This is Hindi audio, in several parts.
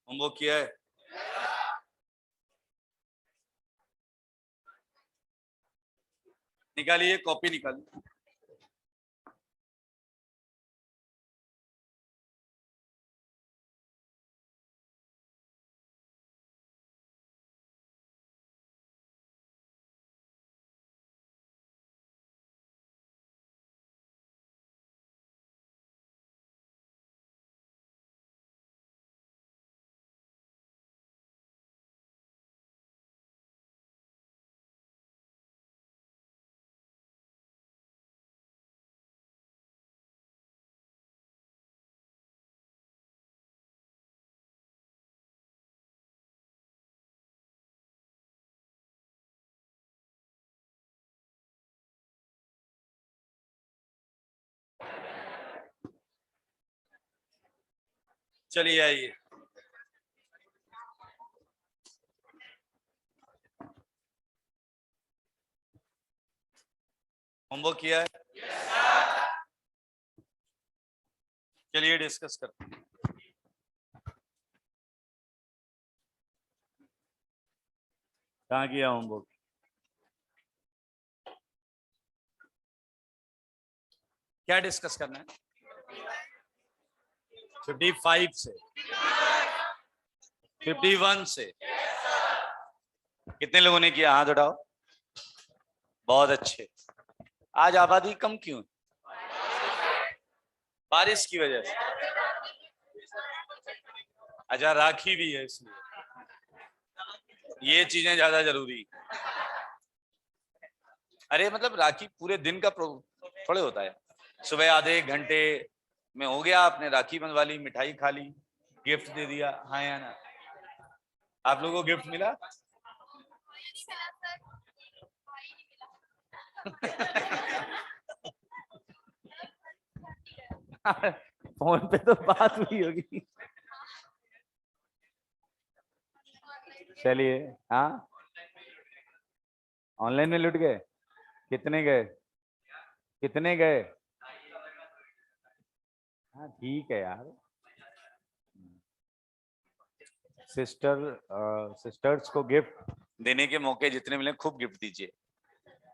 होमवर्क किया है? निकालिए, कॉपी निकालिए। चलिए आइए। होमवर्क किया है? चलिए डिस्कस करते हैं। कहाँ किया होमवर्क? क्या डिस्कस करना है? 55 से 51 से कितने लोगों ने किया? हाथ उठाओ। बहुत अच्छे। आज आबादी कम क्यों? बारिश की वजह से। अच्छा, राखी भी है इसलिए ये चीजें ज्यादा जरूरी। अरे मतलब राखी पूरे दिन का थोड़े होता है। सुबह आधे एक घंटे में हो गया, आपने राखी बंधवा ली, मिठाई खा ली, गिफ्ट दे दिया। हाँ या ना? आप लोगों को गिफ्ट मिला? फोन पे तो बात हुई होगी। चलिए। हाँ, ऑनलाइन में लुट गए? कितने गए? कितने गए? हाँ ठीक है यार। सिस्टर्स को गिफ्ट देने के मौके जितने मिले खूब गिफ्ट दीजिए।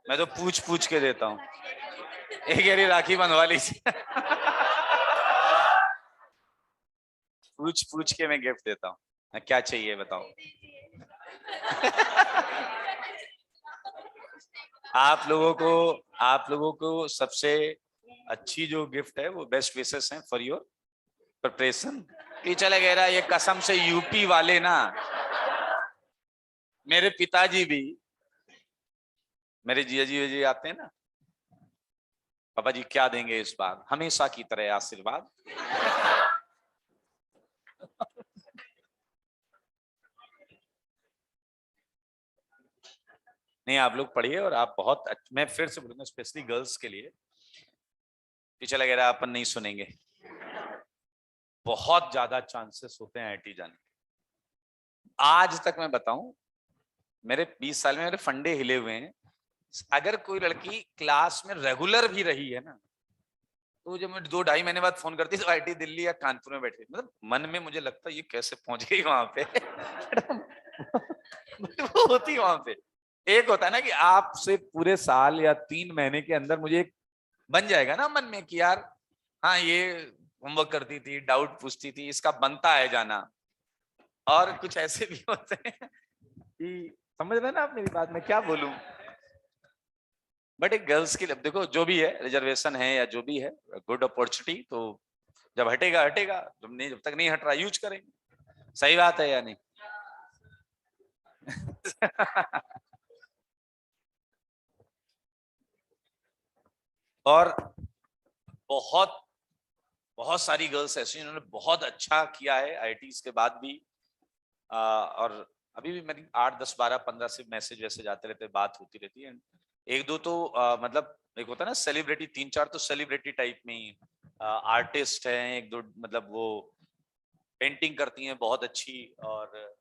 मैं तो पूछ पूछ के देता हूँ। एक यारी राखी बंधवा लीजिए। पूछ पूछ के मैं गिफ्ट देता हूँ। क्या चाहिए बताओ? आप लोगों को सबसे अच्छी जो गिफ्ट है वो बेस्ट विशेस हैं फॉर योर प्रिपरेशन। टीचर वगैरह ये कसम से यूपी वाले ना, मेरे पिताजी भी, मेरे जिया जी आते हैं ना, पापा जी क्या देंगे इस बार? हमेशा की तरह आशीर्वाद। नहीं, आप लोग पढ़िए और आप बहुत मैं फिर से बोलूंगा स्पेशली गर्ल्स के लिए, टीचर वगैरह अपन नहीं सुनेंगे। बहुत ज्यादा चांसेस होते हैं आईटी जाने। आज तक मैं बताऊं, मेरे 20 साल में मेरे फंडे हिले हुए हैं। अगर कोई लड़की क्लास में रेगुलर भी रही है ना, तो जब मैं 2-2.5 महीने बाद फोन करती तो आईटी दिल्ली या कानपुर में बैठे, मतलब मन में मुझे लगता ये कैसे पहुंच गई वहां पे। वो होती वहां पे। एक होता है ना कि आपसे पूरे साल या 3 महीने के अंदर मुझे एक बन जाएगा ना मन में कि यार हाँ ये होमवर्क करती थी, डाउट पूछती थी, इसका बनता है जाना। और कुछ ऐसे भी होते हैं कि समझ रहे ना आप मेरी बात, मैं क्या बोलूं। बट एक गर्ल्स की देखो, जो भी है रिजर्वेशन है या जो भी है, गुड अपॉर्चुनिटी तो जब हटेगा हटेगा, जब तक नहीं हट रहा यूज करेंगे। सही बात है या नहीं? और बहुत बहुत सारी गर्ल्स ऐसी इन्होंने बहुत अच्छा किया है आईटीज के बाद भी। और अभी भी मेरी 8, 10, 12, 15 से मैसेज वैसे जाते रहते, बात होती रहती है। एक दो तो मतलब एक होता है ना सेलिब्रिटी, 3-4 तो सेलिब्रिटी टाइप में ही आर्टिस्ट हैं। एक दो मतलब वो पेंटिंग करती हैं बहुत अच्छी, और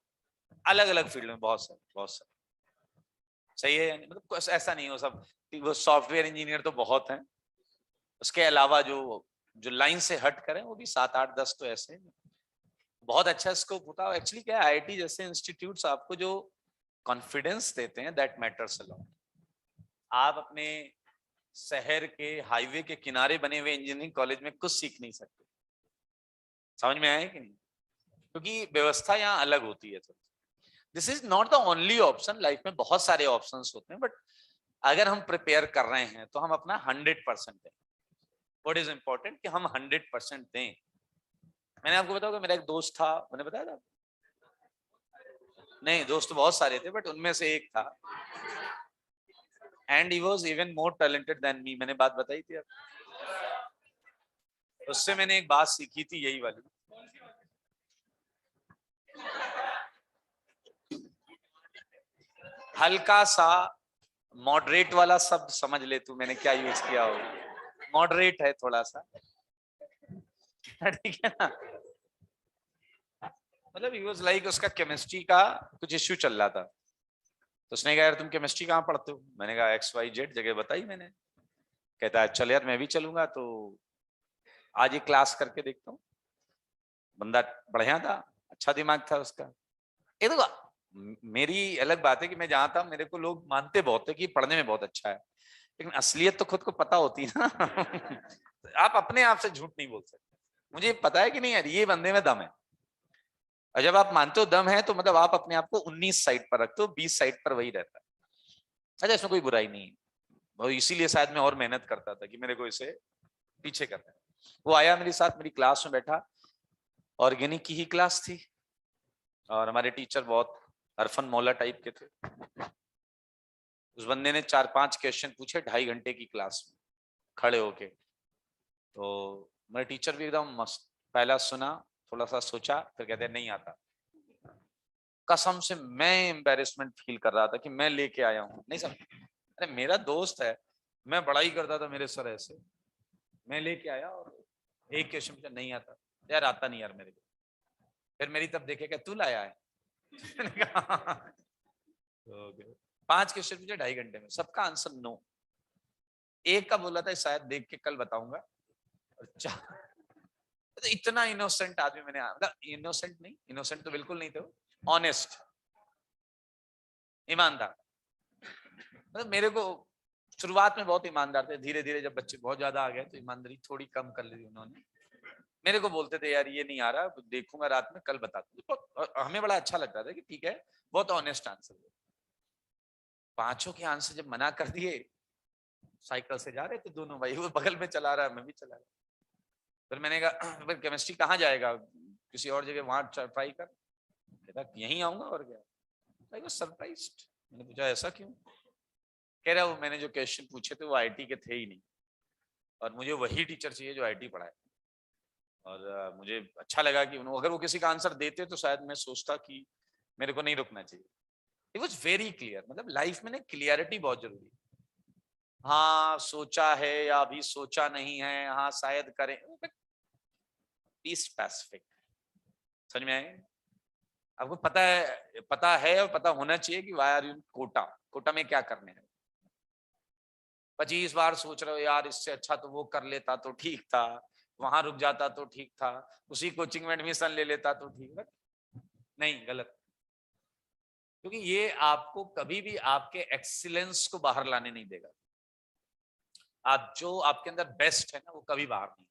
अलग अलग फील्ड में बहुत सारे बहुत सारे। सही है यानी, मतलब कुछ ऐसा नहीं हो सब। वो सॉफ्टवेयर इंजीनियर तो बहुत हैं, उसके अलावा जो जो लाइन से हट करें वो भी 7, 8, 10 तो ऐसे हैं। बहुत अच्छा स्कोप होता है। एक्चुअली क्या है, आईआईटी जैसे इंस्टीट्यूट्स आपको जो कॉन्फिडेंस देते हैं, दैट मैटर्स अ लॉट। आप अपने शहर के हाईवे के किनारे बने हुए इंजीनियरिंग कॉलेज में कुछ सीख नहीं सकते। समझ में आया कि नहीं? क्योंकि व्यवस्था यहाँ अलग होती है। This is not the only option, life में बहुत सारे ऑप्शंस होते हैं, बट अगर हम प्रिपेयर कर रहे हैं तो हम अपना 100% दें। व्हाट इज इंपॉर्टेंट कि हम 100% दें। मैंने आपको बताया मेरा एक दोस्त था, मैंने बताया था, नहीं दोस्त तो बहुत सारे थे बट उनमें से एक था, and he was even more talented than me. मैंने बात बताई थी, उससे मैंने एक बात सीखी थी, यही वाली। हल्का सा मॉडरेट वाला शब्द समझ ले तू, मैंने क्या यूज किया हो। मॉडरेट है थोड़ा सा, ठीक है ना। मतलब ही वाज लाइक, उसका केमिस्ट्री का कुछ इश्यू चल रहा था, तो उसने कहा यार तुम केमिस्ट्री कहाँ पढ़ते हो? मैंने कहा XYZ जगह बताई मैंने। कहता है चल यार मैं भी चलूंगा, तो आज ये क्लास करके देखता हूँ। बंदा बढ़िया था, अच्छा दिमाग था उसका। ये देखो, मेरी अलग बात है कि मैं जहां था मेरे को लोग मानते बहुत है कि पढ़ने में बहुत अच्छा है, लेकिन असलियत तो खुद को पता होती है ना। आप अपने आप से झूठ नहीं बोल सकते। मुझे पता है कि नहीं यार ये बंदे में दम है, और जब आप मानते हो दम है तो मतलब आप अपने आप को 19 साइड पर रखते हो, 20 साइड पर वही रहता है। अच्छा, इसमें कोई बुराई नहीं है, और इसीलिए शायद मैं और मेहनत करता था कि मेरे को इसे पीछे करना है। वो आया मेरे साथ, मेरी क्लास में बैठा, ऑर्गेनिक की ही क्लास थी, और हमारे टीचर बहुत अरफन मौला टाइप के थे। उस बंदे ने 4-5 क्वेश्चन पूछे 2.5 घंटे की क्लास में खड़े होके। तो मेरे टीचर भी एकदम मस्त, पहला सुना, थोड़ा सा सोचा, फिर कहते नहीं आता। कसम से मैं एम्बेरसमेंट फील कर रहा था कि मैं लेके आया हूँ, नहीं समझ। अरे मेरा दोस्त है, मैं बड़ा ही करता था मेरे सर ऐसे, मैं लेके आया और एक क्वेश्चन पूछा नहीं आता। यार आता नहीं यार मेरे को। फिर मेरी तब देखे क्या तू लाया है? मैंने कहा, okay। 5 क्वेश्चन पूछे 2.5 घंटे में, सबका आंसर नो। एक का बोला था शायद देख के कल बताऊंगा, और तो इतना इनोसेंट आदमी मैंने, मतलब इनोसेंट नहीं, इनोसेंट तो बिल्कुल नहीं थे, ऑनेस्ट, ईमानदार। मतलब मेरे को शुरुआत में बहुत ईमानदार थे, धीरे धीरे जब बच्चे बहुत ज्यादा आ गए तो ईमानदारी थोड़ी कम कर ली उन्होंने। मेरे को बोलते थे यार ये नहीं आ रहा, देखूंगा रात में, कल बता दूं। हमें बड़ा अच्छा लगता था कि ठीक है, बहुत ऑनेस्ट आंसर। पांचों के आंसर जब मना कर दिए, साइकिल से जा रहे थे दोनों भाई, वो बगल में चला रहा है, मैं भी चला रहा। फिर मैंने कहा फिर केमिस्ट्री कहाँ जाएगा, किसी और जगह वहां ट्राई कर। कहता यहीं आऊंगा और क्या। I was surprised. मैंने पूछा ऐसा क्यों? कह रहा वो मैंने जो क्वेश्चन पूछे थे वो आईटी के थे ही नहीं, और मुझे वही टीचर चाहिए जो आईटी पढ़ाए। और मुझे अच्छा लगा कि अगर वो किसी का आंसर देते तो शायद मैं सोचता कि मेरे को नहीं रुकना चाहिए। It was very clear. मतलब लाइफ में ना क्लियरिटी बहुत जरूरी है। हाँ सोचा है या अभी सोचा नहीं है, हाँ शायद करें, बी स्पेसिफिक। समझ में आए? आपको पता है और पता होना चाहिए कि why are you Kota, Kota में क्या करने हैं। 25 बार सोच रहे हो यार इससे अच्छा तो वो कर लेता तो ठीक था, वहां रुक जाता तो ठीक था, उसी कोचिंग में एडमिशन ले लेता तो ठीक था। नहीं, गलत। क्योंकि ये आपको कभी भी आपके एक्सीलेंस को बाहर लाने नहीं देगा। आप जो आपके अंदर बेस्ट है ना वो कभी बाहर नहीं,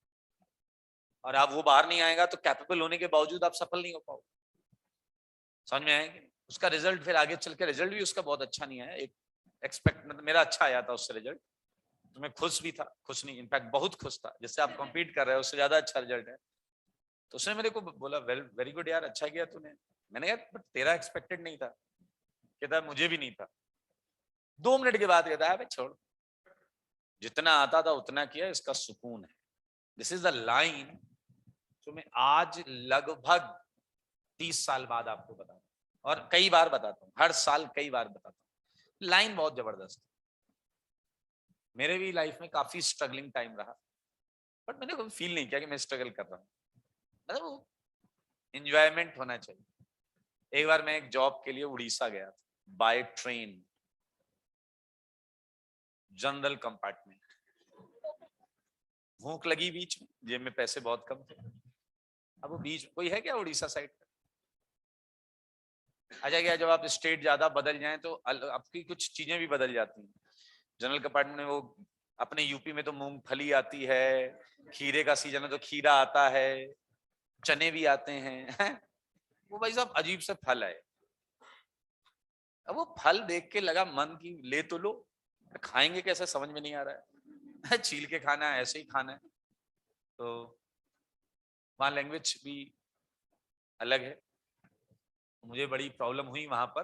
और आप वो बाहर नहीं आएगा तो कैपेबल होने के बावजूद आप सफल नहीं हो पाओगे। समझ में आएगा? उसका रिजल्ट फिर आगे चल के, रिजल्ट भी उसका बहुत अच्छा नहीं आया। एक एक्सपेक्ट, मतलब मेरा अच्छा आया था उससे रिजल्ट, तो मैं खुश भी था, खुश नहीं इनफैक्ट बहुत खुश था, जिससे आप कम्पीट कर रहे हो उससे ज्यादा अच्छा रिजल्ट है। तो उसने मेरे को बोला वेरी गुड यार, अच्छा किया तूने। मैंने यार बट तेरा एक्सपेक्टेड नहीं था। कहता मुझे भी नहीं था। 2 मिनट के बाद कहता है छोड़, जितना आता था उतना किया, इसका सुकून है। दिस इज द लाइन जो मैं आज लगभग 30 साल बाद आपको बताता हूँ, और कई बार बताता हूँ, हर साल कई बार बताता हूँ। लाइन बहुत जबरदस्त। मेरे भी लाइफ में काफी स्ट्रगलिंग टाइम रहा, बट मैंने कभी फील नहीं किया कि मैं स्ट्रगल कर रहा हूँ। मतलब वो एंजॉयमेंट होना चाहिए। एक बार मैं एक जॉब के लिए उड़ीसा गया था, बाय ट्रेन, जनरल कंपार्टमेंट। भूख लगी बीच में, जेब में पैसे बहुत कम थे, अब वो बीच कोई है क्या उड़ीसा साइड? अच्छा क्या, जब आप स्टेट ज्यादा बदल जाएं तो आपकी कुछ चीजें भी बदल जाती हैं। जनरल कंपार्टमेंट में वो अपने यूपी में तो मूंगफली आती है, खीरे का सीजन है तो खीरा आता है, चने भी आते हैं। वो भाई साहब अजीब सा फल है। अब वो फल देख के लगा मन की ले तो लो, खाएंगे कैसे समझ में नहीं आ रहा है। छील के खाना है, ऐसे ही खाना है। तो वहाँ लैंग्वेज भी अलग है, मुझे बड़ी प्रॉब्लम हुई वहां पर।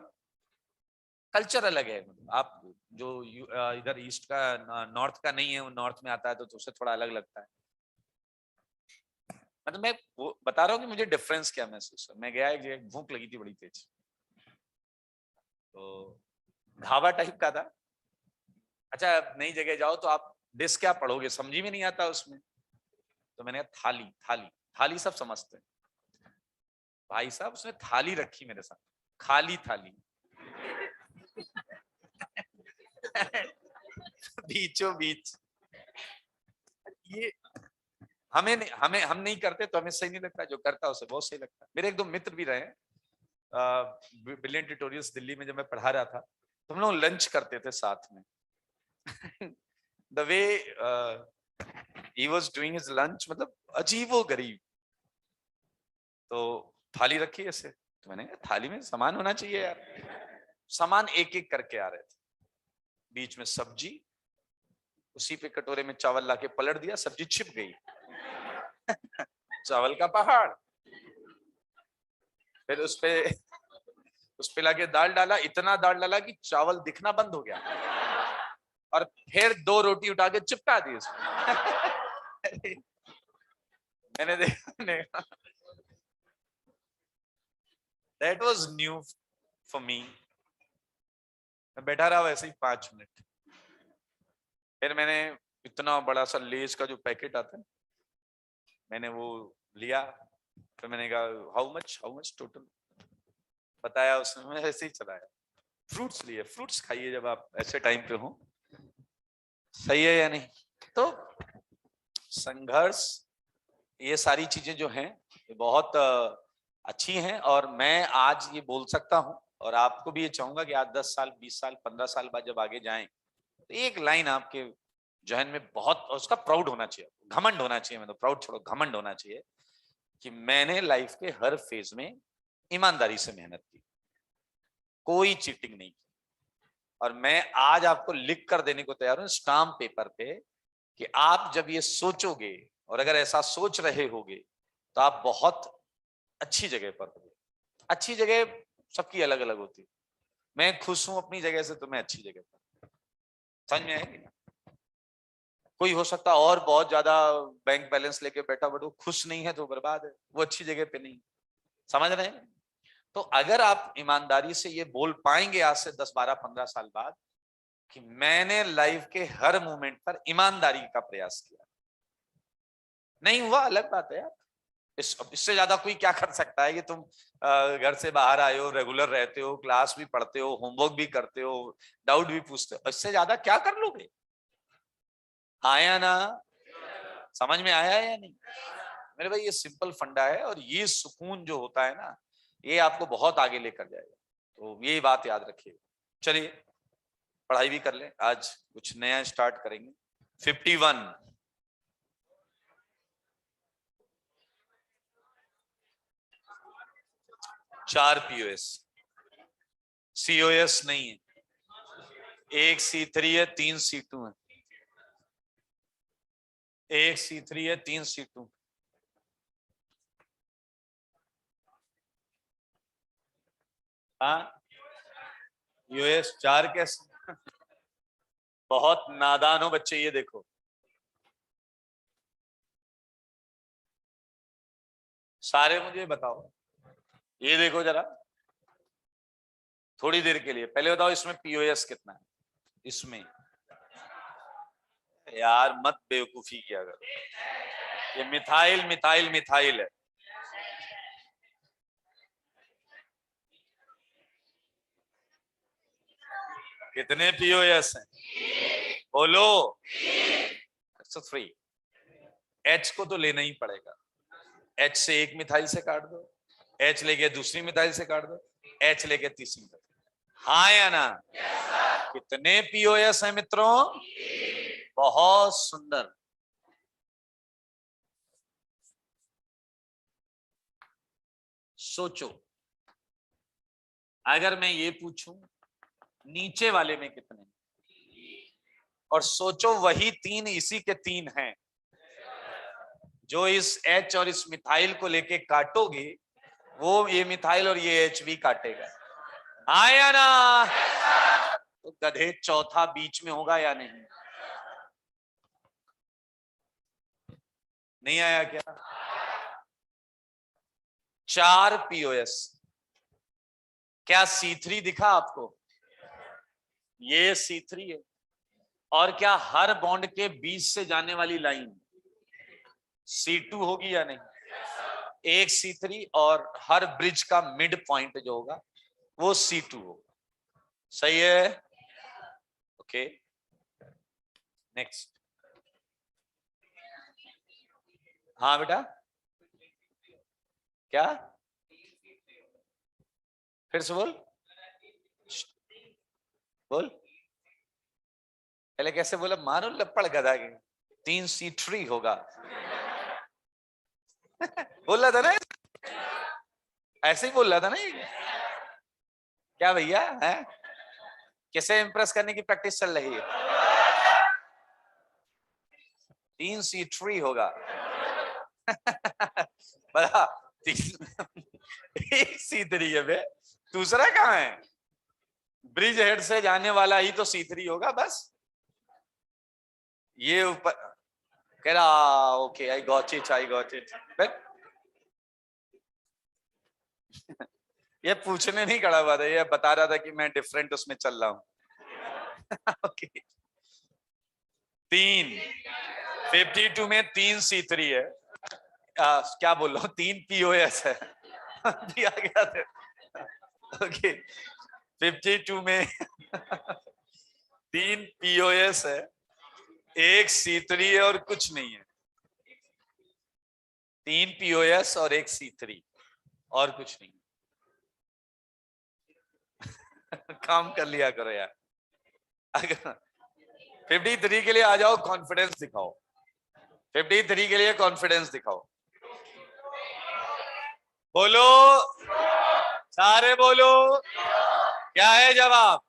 कल्चर अलग है, आप जो इधर ईस्ट का नॉर्थ का नहीं है, वो नॉर्थ में आता है तो उससे थोड़ा अलग लगता है। मतलब मैं वो बता रहा हूँ कि मुझे डिफरेंस क्या महसूस है। मैं गया एक जगह, भूख लगी थी बड़ी तेज, तो ढाबा टाइप का था। अच्छा नई जगह जाओ तो आप डिश क्या पढ़ोगे, समझ में नहीं आता उसमें। तो मैंने कहा थाली थाली थाली, सब समझते हैं। भाई साहब उसने थाली रखी मेरे साथ, खाली थाली। बीचों बीच। ये हमें नहीं, हम नहीं करते तो हमें सही नहीं लगता, जो करता है उसे बहुत सही लगता है। मेरे एक दो मित्र भी रहे, ब्रिलियंट ट्यूटोरियल्स दिल्ली में जब मैं पढ़ा रहा था, तो हम लोग लंच करते थे साथ में। The way he was doing his lunch, मतलब अजीबो गरीब। तो थाली रखी ऐसे, तो मैंने कहा थाली में सामान होना चाहिए यार। सामान एक एक करके आ रहे थे, बीच में सब्जी, उसी पे कटोरे में चावल लाके पलट दिया, सब्जी छिप गई। चावल का पहाड़। फिर उस पे लाके दाल डाला, इतना दाल डाला कि चावल दिखना बंद हो गया, और फिर दो रोटी उठा के चिपका दी उसमें। मैंने देखा, that was new for me. मैं बैठा रहा वैसे ही 5 मिनट, फिर मैंने इतना बड़ा सा लेस का जो पैकेट आता है, मैंने वो लिया। फिर मैंने कहा हाउ मच टोटल, बताया उसने, मैं ऐसे ही चलाया। फ्रूट्स लिए, फ्रूट्स खाइए जब आप ऐसे टाइम पे हो। सही है या नहीं? तो संघर्ष, ये सारी चीजें जो हैं ये बहुत अच्छी हैं, और मैं आज ये बोल सकता हूं, और आपको भी ये चाहूंगा कि आज 10 साल 20 साल 15 साल बाद जब आगे जाएं, तो एक लाइन आपके जहन में बहुत, उसका प्राउड होना चाहिए, घमंड होना चाहिए, मतलब प्राउड छोड़ो, घमंड होना चाहिए कि मैंने लाइफ के हर फेज में ईमानदारी से मेहनत की, कोई चीटिंग नहीं की। और मैं आज आपको लिख कर देने को तैयार हूं स्टाम्प पेपर पे, कि आप जब ये सोचोगे और अगर ऐसा सोच रहे होगे तो आप बहुत अच्छी जगह पर होगे। अच्छी जगह सबकी अलग अलग होती है। मैं खुश हूं अपनी जगह से, तो मैं अच्छी जगह पर, समझ में आएगी? कोई हो सकता और बहुत ज्यादा बैंक बैलेंस लेके बैठा, बट वो खुश नहीं है तो बर्बाद है, वो अच्छी जगह पे नहीं। समझ रहे हैं? तो अगर आप ईमानदारी से ये बोल पाएंगे आज से 10 12 15 साल बाद कि मैंने लाइफ के हर मोमेंट पर ईमानदारी का प्रयास किया, नहीं हुआ अलग बात है यार, इससे ज्यादा कोई क्या कर सकता है कि तुम घर से बाहर आए हो, रेगुलर रहते हो, क्लास भी पढ़ते हो, होमवर्क भी करते हो, डाउट भी पूछते हो, इससे ज्यादा क्या कर लोगे? आया ना? समझ में आया या नहीं? मेरे भाई ये सिंपल फंडा है, और ये सुकून जो होता है ना, ये आपको बहुत आगे लेकर जाएगा। तो ये बात याद रखिएगा। चलिए पढ़ाई भी कर लें, आज कुछ नया स्टार्ट करेंगे। 51 4 पीओएस, सीओएस नहीं है, 1 C3 है, 3 C2 है, 1 C3 है, 3 C2। हाँ, यूएस 4 कैसे? बहुत नादान हो बच्चे, ये देखो, सारे मुझे बताओ, ये देखो जरा, थोड़ी देर के लिए पहले बताओ इसमें पीओएस कितना है इसमें। यार मत बेवकूफी किया करो, ये मिथाइल मिथाइल मिथाइल है। कितने पीओएस हैं बोलो? 3। एच को तो लेना ही पड़ेगा, H से एक मिथाइल से काट दो, H लेके दूसरी मिथाइल से काट दो, H लेके तीसरी मिथाइल। हाँ या ना? कितने पीओएस हैं मित्रों? बहुत सुंदर। सोचो, अगर मैं ये पूछूं नीचे वाले में कितने, और सोचो वही तीन इसी के तीन हैं, जो इस H और इस मिथाइल को लेके काटोगे वो ये मिथाइल और ये H भी काटेगा। आया ना? तो गधे चौथा बीच में होगा या नहीं? नहीं आया क्या? 4 पीओएस। क्या C3 दिखा आपको? ये C3 है। और क्या हर बॉन्ड के बीच से जाने वाली लाइन C2 होगी या नहीं? एक C3 और हर ब्रिज का मिड पॉइंट जो होगा वो C2 होगा। सही है? Okay, next. हाँ बेटा, क्या? फिर से बोल, बोल। पहले कैसे बोला? मारो लपड़ गधा के। 3C3 होगा। बोल रहा था ना, ऐसे ही बोल रहा था ना ये। क्या भैया है? कैसे इंप्रेस करने की प्रैक्टिस चल रही है? 3C3 होगा। बड़ा एक C3 है बे, दूसरा कहाँ है? ब्रिज हेड से जाने वाला ही तो C3 होगा बस। ये ऊपर कह रहा okay, I got it, I got it. ये पूछने नहीं खड़ा हुआ था, ये बता रहा था कि मैं डिफरेंट उसमें चल रहा हूं। ओके, 52 में 3C3 है। क्या बोल रहा हूँ, 3 पीओएस है। दिया गया था। ओके, 52 में 3 पीओएस है, एक C3 है और कुछ नहीं है। 3 पीओएस और एक C3 और कुछ नहीं। काम कर लिया करो यार। अगर 53 के लिए आ जाओ, कॉन्फिडेंस दिखाओ। 53 के लिए कॉन्फिडेंस दिखाओ। बोलो, सारे बोलो, क्या है जवाब?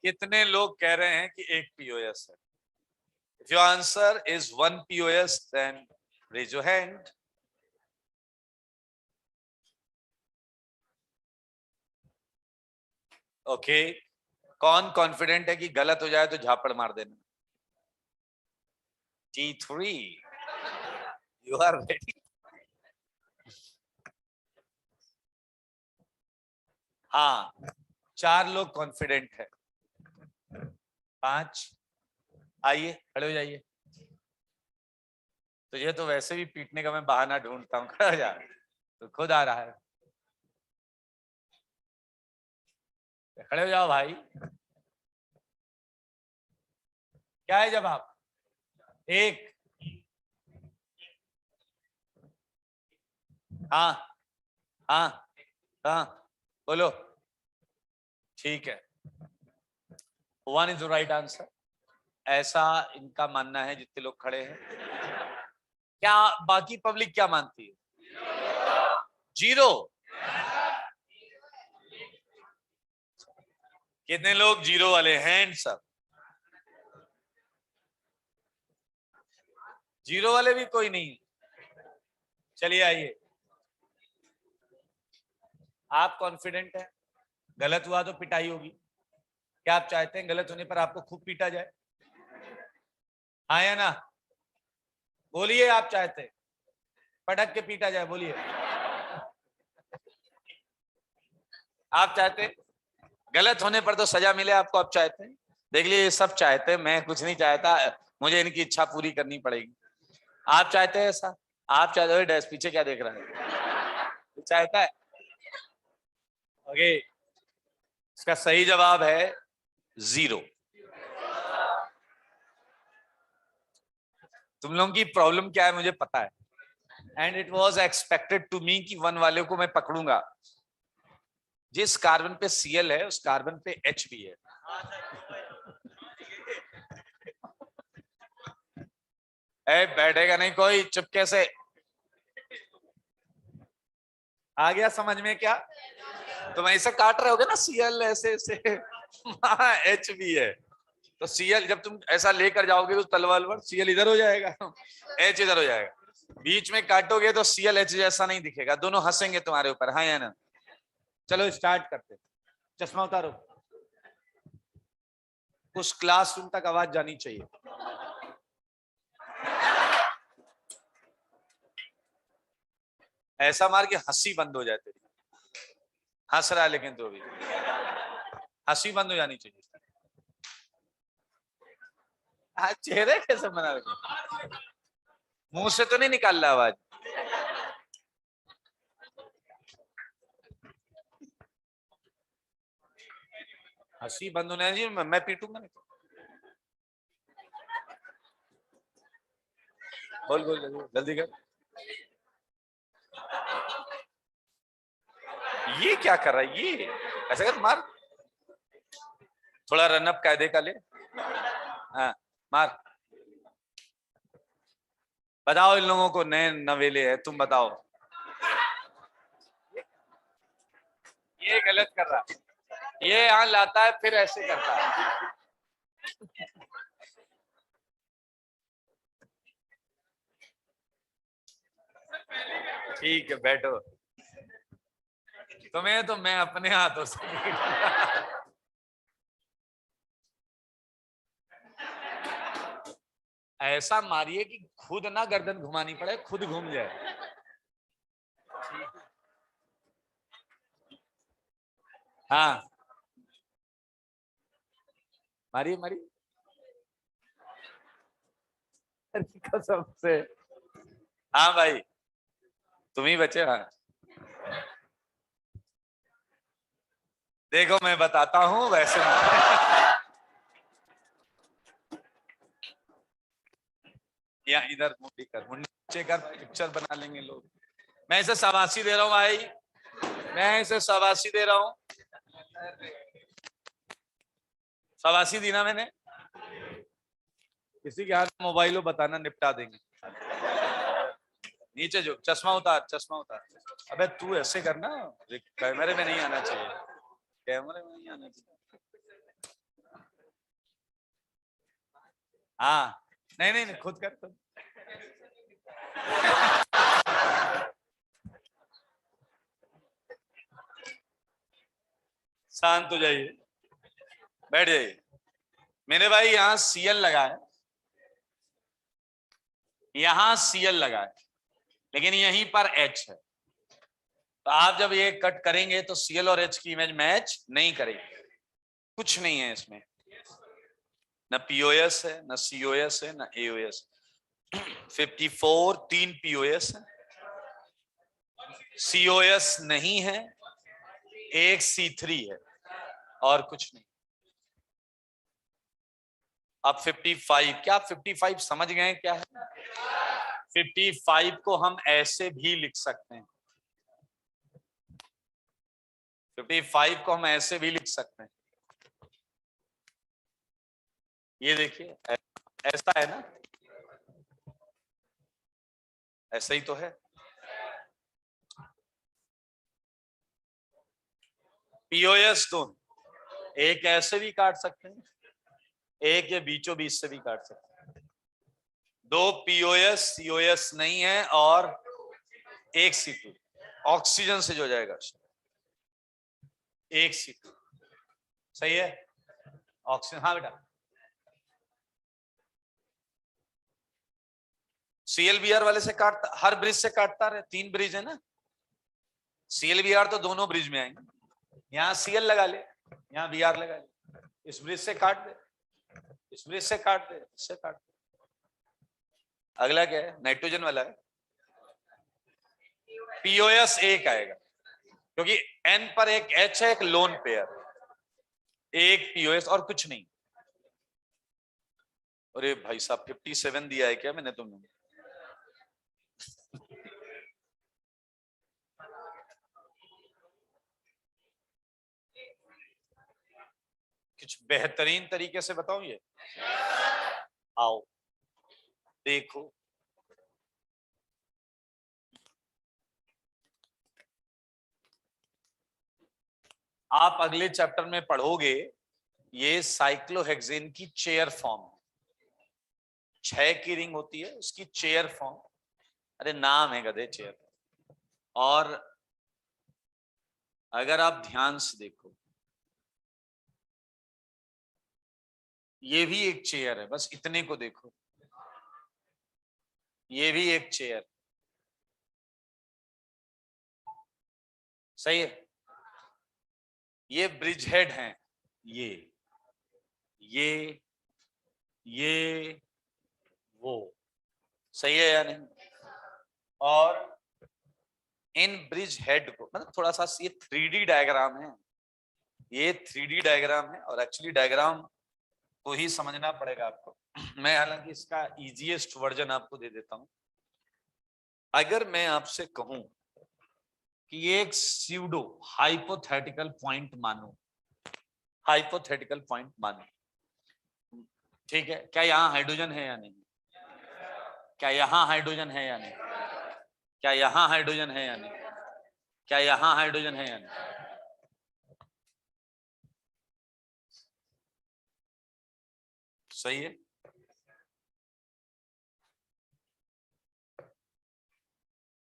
कितने लोग कह रहे हैं कि एक पीओएस है? If your answer is 1 POS, then raise your hand. Okay, कौन कॉन्फिडेंट है कि गलत हो जाए तो झापड़ मार देना? T3, you are ready? हाँ, 4 लोग कॉन्फिडेंट है। 5, आइए खड़े हो जाइए। तो ये तो वैसे भी पीटने का मैं बहाना ढूंढता हूँ, खड़ा हो जा, तो खुद आ रहा है। खड़े हो जाओ भाई। क्या है जवाब? 1। हाँ हाँ हाँ, बोलो। ठीक है, 1 इज द राइट आंसर, ऐसा इनका मानना है जितने लोग खड़े हैं। क्या बाकी पब्लिक क्या मानती है? 0। कितने लोग 0 वाले? Hands up. 0 वाले भी कोई नहीं? चलिए आइए। आप कॉन्फिडेंट हैं गलत हुआ तो पिटाई होगी? क्या आप चाहते हैं गलत होने पर आपको खूब पीटा जाए? हाँ या ना? बोलिए, आप चाहते हैं पटक के पीटा जाए? बोलिए, आप चाहते हैं गलत होने पर तो सजा मिले आपको? आप चाहते हैं? देख लीजिए, सब चाहते हैं, मैं कुछ नहीं चाहता, मुझे इनकी इच्छा पूरी करनी पड़ेगी। आप चाहते हैं ऐसा? आप चाहते हो? डैश पीछे क्या देख रहा है? चाहता है? ओके, इसका सही जवाब है 0। तुम लोगों की प्रॉब्लम क्या है मुझे पता है, and it was expected to me कि 1 वाले को मैं पकड़ूंगा। जिस कार्बन पे Cl है उस कार्बन पे H भी है। बैठेगा नहीं कोई, चुपके से। आ गया समझ में क्या? तुम ऐसे काट रहे होगे ना Cl ऐसे ऐसे, H भी है। तो Cl जब तुम ऐसा लेकर जाओगे तो तलवार Cl इधर हो जाएगा, H इधर हो जाएगा। बीच में काटोगे तो Cl H जैसा नहीं दिखेगा, दोनों हंसेंगे तुम्हारे ऊपर, हाँ या ना? चलो स्टार्ट करते। चश्मा उतारो, उस क्लासरूम तक आवाज जानी चाहिए। ऐसा मार के हंसी बंद हो जाए तेरी। हंस रहा है लेकिन तो भी हंसी बंद हो जानी चाहिए। चेहरे कैसे बना रखे? मुंह से तो नहीं निकाल रहा आवाज? हंसी बंद होने जी, मैं पीटूंगा नहीं। बोल बोल जल्दी कर। ये क्या कर रहा है ये? ऐसा कर, मार। थोड़ा रनअप कायदे का ले। हाँ मार। बताओ इन लोगों को, नए नवेले है, तुम बताओ। ये गलत कर रहा है, ये यहाँ लाता है फिर ऐसे करता है। ठीक है बैठो। तुम्हें तो मैं अपने हाथों से ऐसा मारिए कि खुद ना गर्दन घुमानी पड़े, खुद घूम जाए। हाँ मारिए मारिए कसम से। हाँ भाई तुम ही बचे। हाँ देखो मैं बताता हूँ वैसे। या इधर मुंडी कर, मुंडी नीचे कर, पिक्चर बना लेंगे लोग। मैं इसे शाबाशी दे रहा हूँ भाई, मैं इसे शाबाशी दे रहा हूँ। शाबाशी दी ना मैंने। किसी के हाथ में मोबाइल हो बताना, निपटा देंगे। नीचे जो, चश्मा उतार, चश्मा उतार। अबे तू ऐसे करना, कैमरे में नहीं आना चाहिए, कैमरे में नहीं आना चाहिए। हाँ नहीं नहीं, नहीं खुद कर खुद। शांत हो जाइए, बैठ जाइए। मेरे भाई यहाँ Cl लगा है, यहाँ Cl लगा है, लेकिन यहीं पर H है। तो आप जब ये कट करेंगे तो Cl और H की इमेज मैच नहीं करेगी। कुछ नहीं है इसमें, न POS है, न COS है, न AOS। 54 3 POS है, COS नहीं है, एक C3 है, और कुछ नहीं। अब 55, क्या आप 55 समझ गए क्या है? 55 को हम ऐसे भी लिख सकते हैं, 55 को हम ऐसे भी लिख सकते हैं। ये देखिए ऐसा है ना, ऐसा ही तो है। POS दोनों, एक ऐसे भी काट सकते हैं, एक ये बीचों बीच से भी काट सकते हैं। 2 POS COS नहीं है, और एक C2 ऑक्सीजन से जो जाएगा, एक C2 सही है। ऑक्सीजन, हाँ बेटा। CLBr वाले से काटता, हर ब्रिज से काटता रहे, 3 ब्रिज है ना। CLBr तो दोनों ब्रिज में आएंगे, यहाँ Cl लगा ले, यहाँ Br लगा ले, इस ब्रिज से काट दे, इस ब्रिज से काट दे, इससे काट दे। अगला क्या है? नाइट्रोजन वाला है। POS एक आएगा, क्योंकि N पर एक H है, एक लोन पेयर, एक POS और कुछ नहीं। अरे भाई साहब 57 दिया है क्या मैंने तुम्हें? कुछ बेहतरीन तरीके से बताऊं ये? आओ देखो, आप अगले चैप्टर में पढ़ोगे ये साइक्लोहेक्सेन की चेयर फॉर्म, 6 की रिंग होती है उसकी चेयर फॉर्म। अरे नाम है गधे चेयर। और अगर आप ध्यान से देखो, ये भी एक चेयर है, बस इतने को देखो, ये भी एक चेयर, सही है। ये ब्रिज हेड हैं, ये ये ये वो, सही है या नहीं? और इन ब्रिज हेड को, मतलब थोड़ा सा ये 3D डायग्राम है, ये 3D डायग्राम है और एक्चुअली डायग्राम को ही समझना पड़ेगा आपको। मैं हालांकि इसका इजीएस्ट वर्जन आपको दे देता हूं। अगर मैं आपसे कहूं कि ये एक स्यूडो हाइपोथेटिकल पॉइंट मानो, हाइपोथेटिकल पॉइंट मानो, ठीक है, क्या यहां हाइड्रोजन है या नहीं? क्या यहां हाइड्रोजन है या नहीं? क्या यहां हाइड्रोजन है या नहीं? क्या यहां हाइड्रोजन है या नहीं? सही है।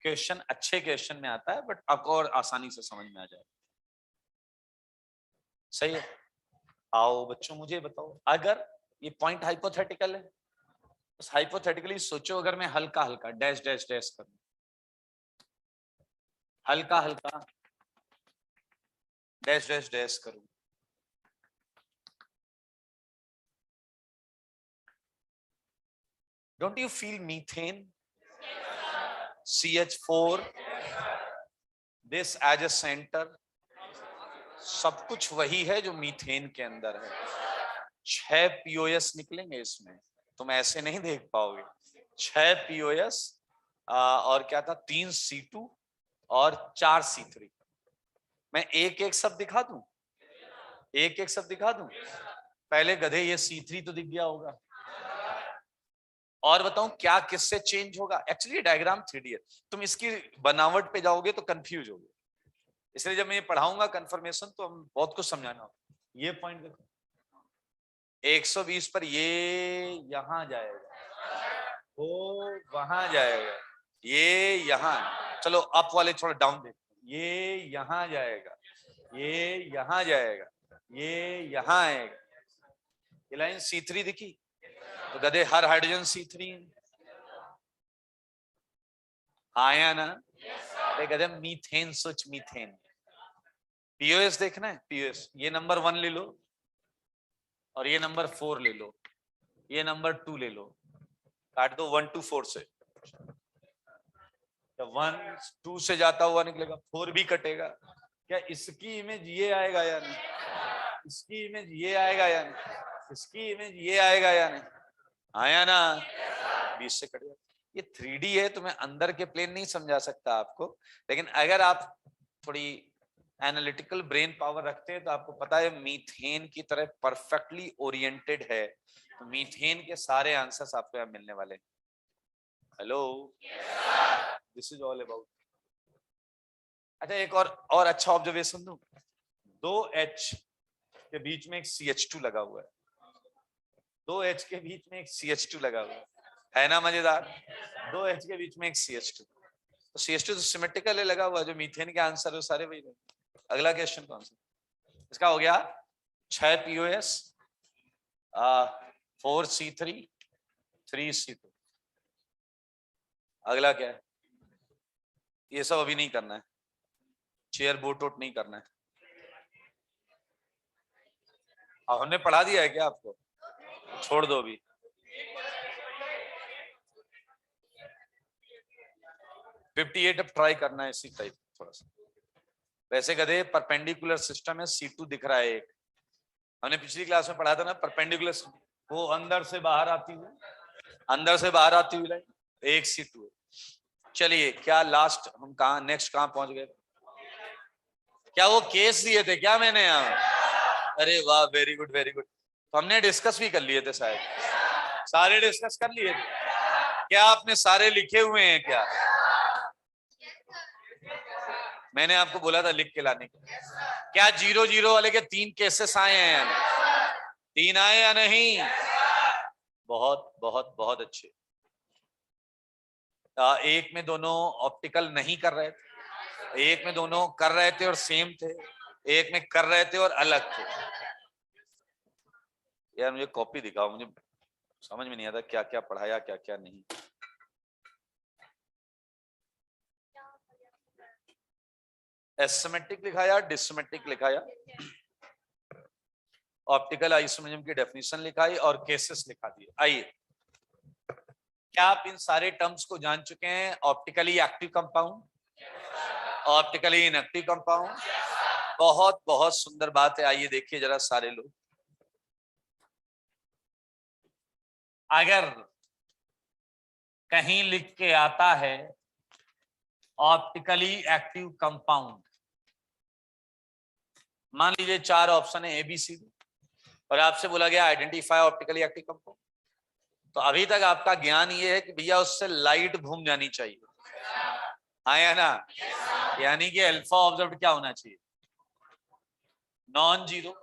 क्वेश्चन अच्छे क्वेश्चन में आता है, बट आपको और आसानी से समझ में आ जाए। सही है। आओ बच्चों मुझे बताओ, अगर ये पॉइंट हाइपोथेटिकल है, बस हाइपोथेटिकली सोचो, अगर मैं हल्का हल्का डैश डैश डैश करूं, हल्का हल्का डैश डैश डैश करूं, don't you feel methane, CH4, this as a centre, सब कुछ वही है जो मीथेन के अंदर है। 6 POS निकलेंगे इसमें, तुम ऐसे नहीं देख पाओगे। 6 POS और क्या था, 3 C2 और 4 C3। मैं एक एक शब्द दिखा दूं, एक एक शब्द दिखा दूं। पहले गधे ये C3 तो दिख गया होगा, और बताऊं क्या किससे चेंज होगा? एक्चुअली डायग्राम 3D है, तुम इसकी बनावट पे जाओगे तो कंफ्यूज होगे, इसलिए जब मैं ये पढ़ाऊंगा कंफर्मेशन तो हम बहुत कुछ समझाना होगा। ये पॉइंट देखो, 120 पर ये यहां जाएगा, वो वहां जाएगा, ये यहां, चलो अप वाले थोड़ा डाउन देखो, ये यहां जाएगा, ये यहां जाएगा, ये यहां आएगा। ये लाइन C3 दिखी तो गधे हर हाइड्रोजन C3 है, आया ना? गधे मीथेन, सोच मीथेन। POS देखना है, POS ये नंबर 1 ले लो और ये नंबर 4 ले लो, ये नंबर 2 ले लो, काट दो 1 2 4 से, जब 1 2 से जाता हुआ निकलेगा 4 भी कटेगा। क्या इसकी इमेज ये आएगा या नहीं? इसकी इमेज ये आएगा या नहीं? इसकी इमेज ये आएगा या नहीं? आया ना? 20 से कट गया। ये 3D है तो मैं अंदर के प्लेन नहीं समझा सकता आपको, लेकिन अगर आप थोड़ी एनालिटिकल ब्रेन पावर रखते हैं तो आपको पता है मीथेन की तरह परफेक्टली ओरिएंटेड है, तो मीथेन के सारे आंसर्स आपको यहाँ मिलने वाले हैं। Hello, this is all about. अच्छा एक और अच्छा ऑब्जर्वेशन दूं, 2H के बीच में एक CH2 लगा हुआ है, 2H के बीच में एक CH2 लगा हुआ है ना? मजेदार। 2H के बीच में एक CH2, तो CH2 तो सिमेट्रिकल है लगा हुआ, जो मीथेन के आंसर है सारे वही। अगला क्वेश्चन कौन सा? इसका हो गया 6 POS, 4 C3, 3 C2। अगला क्या है? ये सब अभी नहीं करना है, चेयर बोट वोट नहीं करना है। अब हमने पढ़ा दिया है क्या आपको? छोड़ दो अभी। $58 अब ट्राई करना है इसी टाइप थोड़ा सा। वैसे गधे परपेंडिकुलर सिस्टम है, C2 दिख रहा है एक, हमने पिछली क्लास में पढ़ा था ना परपेंडिकुलर, वो अंदर से बाहर आती हुई, अंदर से बाहर आती हुई लाइन, एक C2। चलिए, क्या लास्ट हम कहा, नेक्स्ट कहां पहुंच गए? क्या वो केस दिए थे क्या मैंने यहाँ? अरे वाह, वेरी गुड वेरी गुड। तो हमने डिस्कस भी कर लिए थे शायद, सारे डिस्कस कर लिए थे क्या? आपने सारे लिखे हुए हैं क्या? मैंने आपको बोला था लिख के लाने के। क्या 0-0 वाले के 3 केसेस आए हैं या नहीं? 3 आए या नहीं? बहुत बहुत बहुत अच्छे। एक में दोनों ऑप्टिकल नहीं कर रहे थे, एक में दोनों कर रहे थे और सेम थे, एक में कर रहे थे और अलग थे। यार मुझे कॉपी दिखाओ, मुझे समझ में नहीं आता क्या क्या पढ़ाया क्या क्या नहीं। एसिमेट्रिक लिखाया, डिसमेट्रिक लिखाया, ऑप्टिकल आइसोमेरिज्म की डेफिनेशन लिखाई और केसेस लिखा दिए। आइए, क्या आप इन सारे टर्म्स को जान चुके हैं? Optically active compound, optically inactive compound. बहुत बहुत सुंदर बात है। आइए देखिए जरा सारे लोग, अगर कहीं लिख के आता है ऑप्टिकली एक्टिव कंपाउंड, मान लीजिए 4 ऑप्शन है ABC, और आपसे बोला गया आइडेंटिफाई ऑप्टिकली एक्टिव कंपाउंड, तो अभी तक आपका ज्ञान ये है कि भैया उससे लाइट घूम जानी चाहिए, हाँ या ना? यानी कि अल्फा ऑब्जर्व क्या होना चाहिए? Non zero.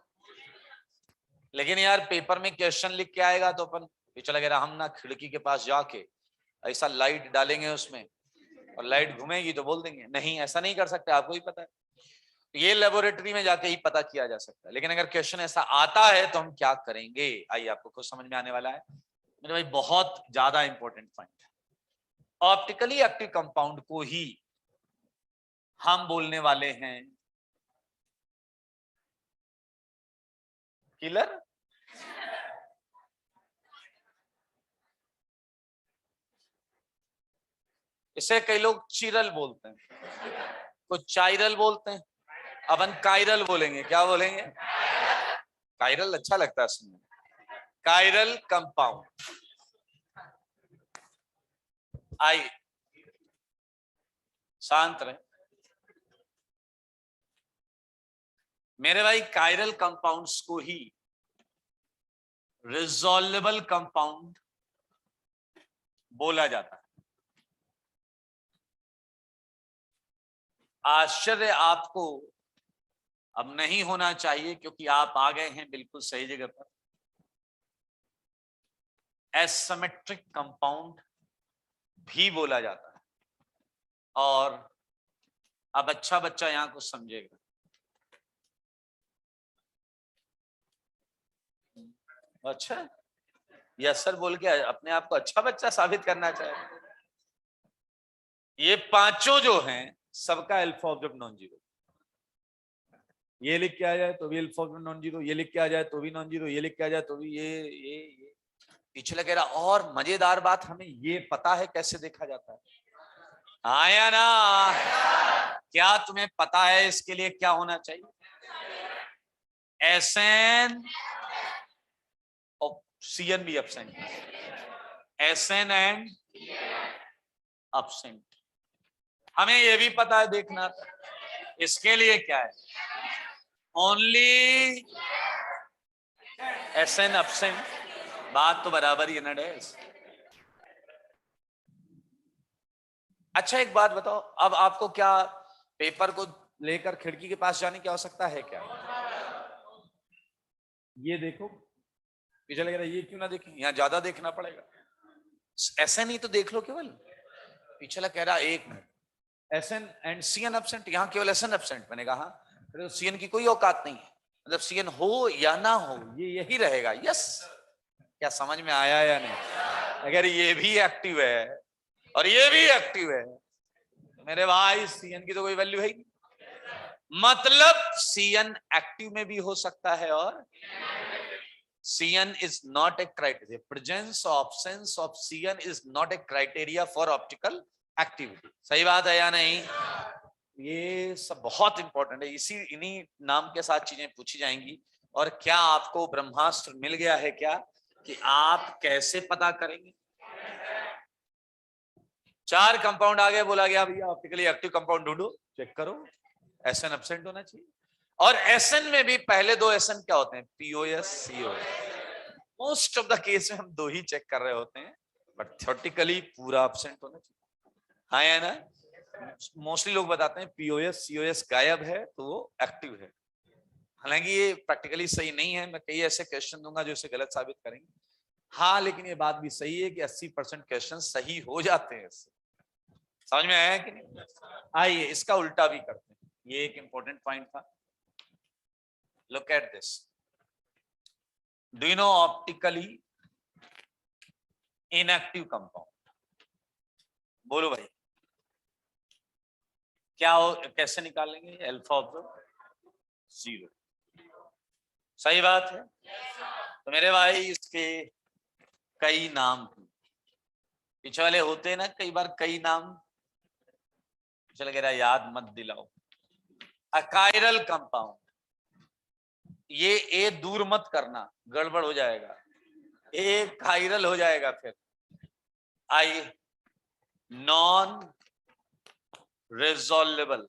लेकिन यार पेपर में क्वेश्चन लिख के आएगा तो अपन चला गया, हम ना खिड़की के पास जाके ऐसा लाइट डालेंगे उसमें और लाइट घूमेगी तो बोल देंगे नहीं, ऐसा नहीं कर सकते, आपको ही पता है। ये लेबोरेटरी में जाके ही पता किया जा सकता है। लेकिन अगर क्वेश्चन ऐसा आता है तो हम क्या करेंगे? आइए आपको कुछ समझ में आने वाला है मेरे भाई, बहुत ज्यादा इंपॉर्टेंट पॉइंट है। ऑप्टिकली एक्टिव कंपाउंड को ही हम बोलने वाले हैं किलर, इसे कई लोग चिरल बोलते हैं, कुछ चाइरल बोलते हैं, अपन कायरल बोलेंगे। क्या बोलेंगे? कायरल अच्छा लगता है सुनने। Chiral compound. आइए शांत रहे मेरे भाई, कायरल कंपाउंड्स को ही रिजॉल्वेबल कंपाउंड बोला जाता है। आश्चर्य आपको अब नहीं होना चाहिए, क्योंकि आप आ गए हैं बिल्कुल सही जगह पर। एसिमेट्रिक कंपाउंड भी बोला जाता है, और अब अच्छा बच्चा यहां कुछ समझेगा। अच्छा, यस सर बोल के अपने आप को अच्छा बच्चा साबित करना चाहे। ये पांचों जो हैं सबका अल्फा ऑब्जर्व नॉन जीरो। ये लिख के आ जाए तो भी अल्फा ऑब्जर्व नॉन जीरो, ये लिख के आ जाए तो भी नॉन जीरो, ये लिख के आ जाए तो भी ये पिछले कह रहा। और मजेदार बात, हमें ये पता है कैसे देखा जाता है, आया ना? क्या तुम्हें पता है इसके लिए क्या होना चाहिए? SN और CN भी एब्सेंट, SN एंड एब्सेंट। हमें ये भी पता है देखना, इसके लिए क्या है? Only SN absent. बात तो बराबर ही है। अच्छा एक बात बताओ, अब आपको क्या पेपर को लेकर खिड़की के पास जाने की आवश्यकता है क्या? ये देखो पीछे लग रहा है, ये क्यों ना देखें? यहाँ ज्यादा देखना पड़ेगा। ऐसा नहीं तो देख लो केवल। पिछला कह रहा एक minute, SN and CN absent, यहाँ केवल SN एब्सेंट। मैंने कहा तो CN की कोई औकात नहीं है, मतलब CN हो या ना हो ये यही रहेगा। यस, क्या समझ में आया या नहीं? अगर ये भी एक्टिव है और ये भी एक्टिव है मेरे भाई, CN की तो कोई वैल्यू है ही नहीं। मतलब CN एक्टिव में भी हो सकता है और CN is not a criteria. Presence or absence of CN is not a criteria for optical activity. सही बात है या नहीं? ये सब बहुत इंपॉर्टेंट है, इन्हीं नाम के साथ चीजें पूछी जाएंगी। और क्या आपको ब्रह्मास्त्र मिल गया है क्या? कि आप कैसे पता करेंगे। 4 कंपाउंड आ गए, बोला गया भैया ऑप्टिकली एक्टिव कंपाउंड ढूंढो, चेक करो, एसएन एब्सेंट होना चाहिए। और एसएन में भी पहले 2 एसएन क्या होते हैं, POS COS. Most of the case में हम 2 ही चेक कर रहे होते हैं, बट थ्योरेटिकली पूरा एब्सेंट होना चाहिए। हाँ या ना? मोस्टली लोग बताते हैं पीओएस सीओएस गायब है तो वो एक्टिव है, हालांकि ये प्रैक्टिकली सही नहीं है। मैं कई ऐसे क्वेश्चन दूंगा जो इसे गलत साबित करेंगे। हाँ, लेकिन ये बात भी सही है कि 80% क्वेश्चन सही हो जाते हैं इससे। समझ में आया कि नहीं? आइए इसका उल्टा भी करते हैं, ये एक इंपॉर्टेंट पॉइंट था। Look at this, do you know optically inactive compound? बोलो भाई, क्या हो, कैसे निकालेंगे? Alpha of 0। सही बात है। तो मेरे भाई इसके कई नाम थे, पीछे वाले होते हैं ना कई बार कई नाम, चल गया याद मत दिलाओ। अकायरल कंपाउंड, ये ए दूर मत करना, गड़बड़ हो जाएगा, ए कायरल हो जाएगा फिर। आई नॉन रिजॉल्वेबल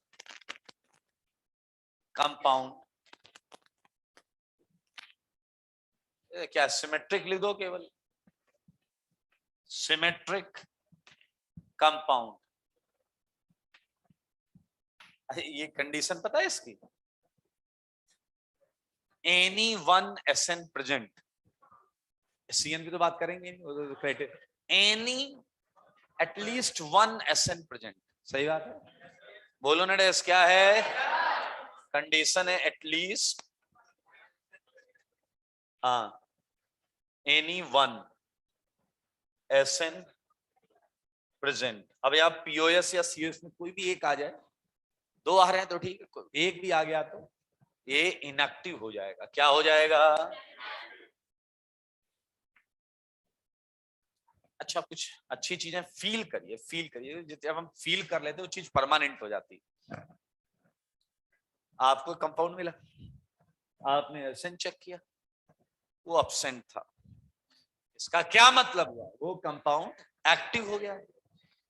कंपाउंड, क्या सिमेट्रिक लिख दो, केवल सिमेट्रिक कंपाउंड। ये कंडीशन पता है इसकी, any one SN present, CN की तो बात करेंगे नहीं, any at least one SN present. सही बात है, बोलो ना डेस, क्या है कंडीशन? है एटलीस्ट, हाँ, एनी वन एसएन प्रेजेंट। अब आप पीओएस या सीएस में कोई भी एक आ जाए, 2 आ रहे हैं तो ठीक है, एक भी आ गया तो ये इनएक्टिव हो जाएगा। क्या हो जाएगा? अच्छा, कुछ अच्छी चीजें फील करिए, फील करिए, जब हम फील कर लेते हैं वो चीज परमानेंट हो जाती है। आपको कंपाउंड मिला, आपने एब्सेंट चेक किया, वो एब्सेंट था, इसका क्या मतलब हुआ? वो कंपाउंड एक्टिव हो गया,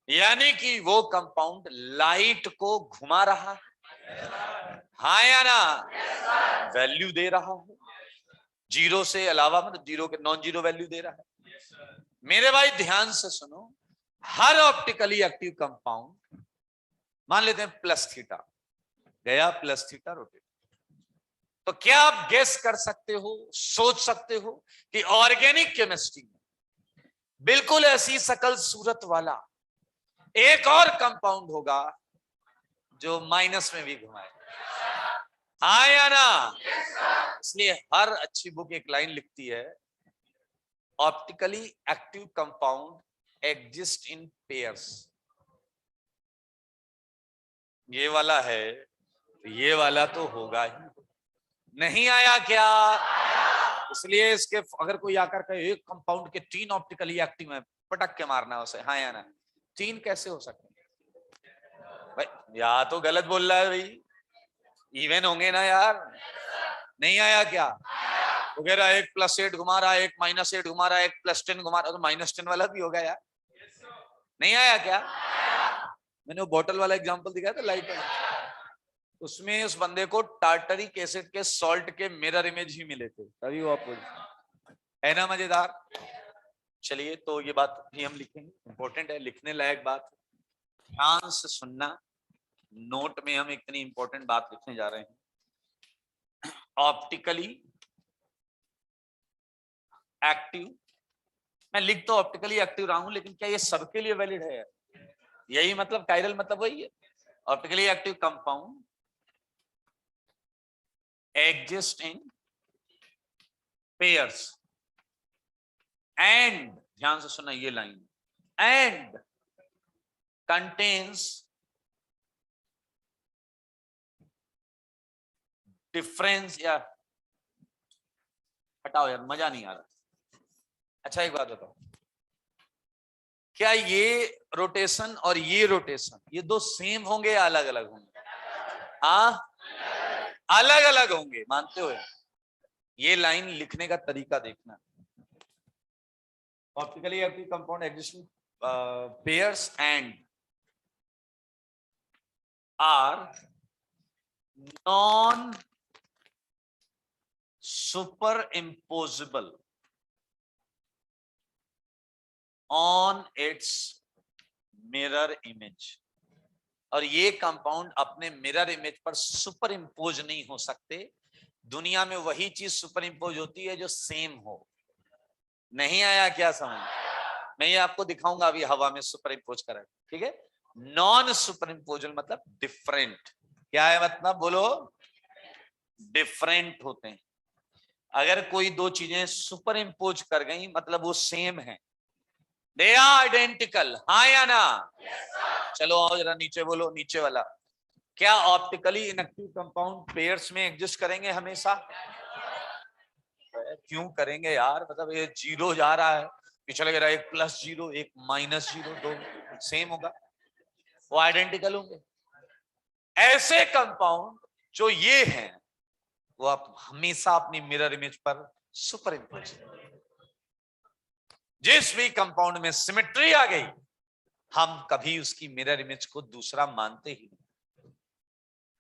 यानी कि वो कंपाउंड लाइट को घुमा रहा है, हाँ या ना? वैल्यू दे रहा है, जीरो से अलावा, मतलब जीरो के नॉन जीरो वैल्यू दे रहा है। मेरे भाई ध्यान से सुनो, हर ऑप्टिकली एक्टिव कंपाउंड, मान लेते हैं प्लस थीटा गया, प्लस थीटा रोटेट, तो क्या आप गेस कर सकते हो, सोच सकते हो कि ऑर्गेनिक केमिस्ट्री में बिल्कुल ऐसी शकल सूरत वाला एक और कंपाउंड होगा जो माइनस में भी घुमाए, हाँ या ना? इसलिए हर अच्छी बुक एक लाइन लिखती है, optically active compound exist in pairs. ये वाला है, ये वाला तो होगा ही, नहीं आया क्या? इसलिए इसके अगर कोई आकर कहे एक कंपाउंड के 3 ऑप्टिकली एक्टिव है, पटक के मारना उसे, हाँ या ना? 3 कैसे हो सकते भाई? या तो गलत बोल रहा है भाई, इवन होंगे ना यार। नहीं आया क्या? तो कह रहा है एक +8 घुमा रहा है, एक -8 घुमा रहा है, एक +10 घुमा रहा है, तो -10 वाला भी होगा यार। नहीं आया क्या? मैंने वो बोतल वाला एग्जांपल दिखाया था, लाइट वाला, उसमें उस बंदे को टार्टरिक एसिड के सॉल्ट के मिरर इमेज ही मिले थे, तभी वो आपको है ना, मजेदार। चलिए, तो ये बात भी हम लिखेंगे, इंपॉर्टेंट है, लिखने लायक बात, ध्यान से सुनना। नोट में हम इतनी इंपॉर्टेंट बात लिखने जा रहे हैं, ऑप्टिकली एक्टिव, मैं लिख तो ऑप्टिकली एक्टिव रहा हूं, लेकिन क्या ये सबके लिए वैलिड है? यही मतलब कायरल मतलब वही है, optically active compound exist in pairs and, ध्यान से सुनना ये लाइन, एंड कंटेन्स डिफरेंस, या हटाओ यार, मजा नहीं आ रहा। अच्छा एक बात बताओ, क्या ये रोटेशन और ये रोटेशन, ये 2 सेम होंगे या अलग अलग होंगे? हाँ, अलग अलग होंगे, मानते हो? ये लाइन लिखने का तरीका देखना, optically active compound existing pairs and are non superimposable on its mirror image. और ये कंपाउंड अपने मिरर इमेज पर सुपर इम्पोज नहीं हो सकते। दुनिया में वही चीज सुपर इम्पोज होती है जो सेम हो। नहीं आया क्या समझ? मैं ये आपको दिखाऊंगा अभी हवा में सुपर इम्पोज करा, ठीक है। नॉन सुपर इम्पोजल मतलब डिफरेंट। क्या है मतलब? बोलो। डिफरेंट होते हैं। अगर कोई दो चीजें सुपर इम्पोज कर गई मतलब वो सेम है, दे आर आइडेंटिकल। हाँ या ना? चलो आओ जरा नीचे बोलो, नीचे वाला। क्या ऑप्टिकली इनएक्टिव कंपाउंड पेयर्स में एग्जिस्ट करेंगे हमेशा? क्यों करेंगे यार? मतलब ये जीरो जा रहा है, पीछे लग रहा है एक प्लस जीरो एक माइनस जीरो, दो सेम होगा, वो आइडेंटिकल होंगे। ऐसे कंपाउंड जो ये हैं वो आप हमेशा अपनी मिरर इमेज पर सुपर इम्पोज। जिस भी कंपाउंड में सिमेट्री आ गई हम कभी उसकी मिरर इमेज को दूसरा मानते ही नहीं,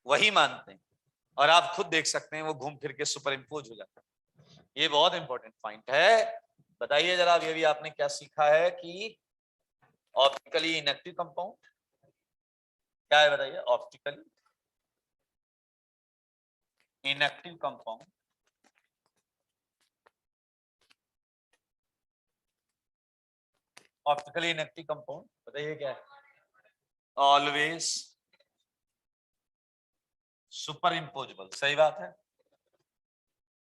वही मानते हैं। और आप खुद देख सकते हैं वो घूम फिर के सुपर इम्पोज हो जाता है। ये बहुत इंपॉर्टेंट पॉइंट है। बताइए जरा ये भी आपने क्या सीखा है कि ऑप्टिकली इनएक्टिव कंपाउंड क्या है? बताइए। Optically inactive compound optically inactive compound बताइए क्या है? Always super imposable. सही बात है,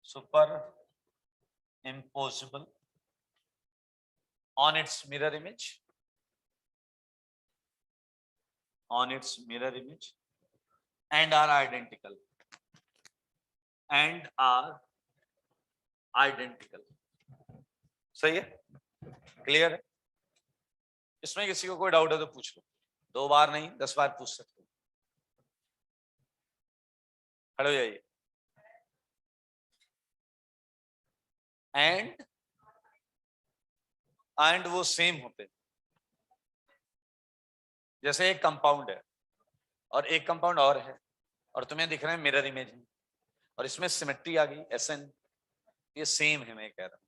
super imposable on its mirror image, on its mirror image and are identical, and are identical। सही है? क्लियर है? इसमें किसी को कोई डाउट है तो पूछ लो, 2 बार नहीं 10 बार पूछ सकते हो। खड़े हो जाइए। एंड वो सेम होते, जैसे एक कंपाउंड है और एक कंपाउंड और है और तुम्हें दिख रहे हैं मिरर इमेज है और इसमें सिमेट्री आ गई SN, ये सेम है मैं कह रहा हूं,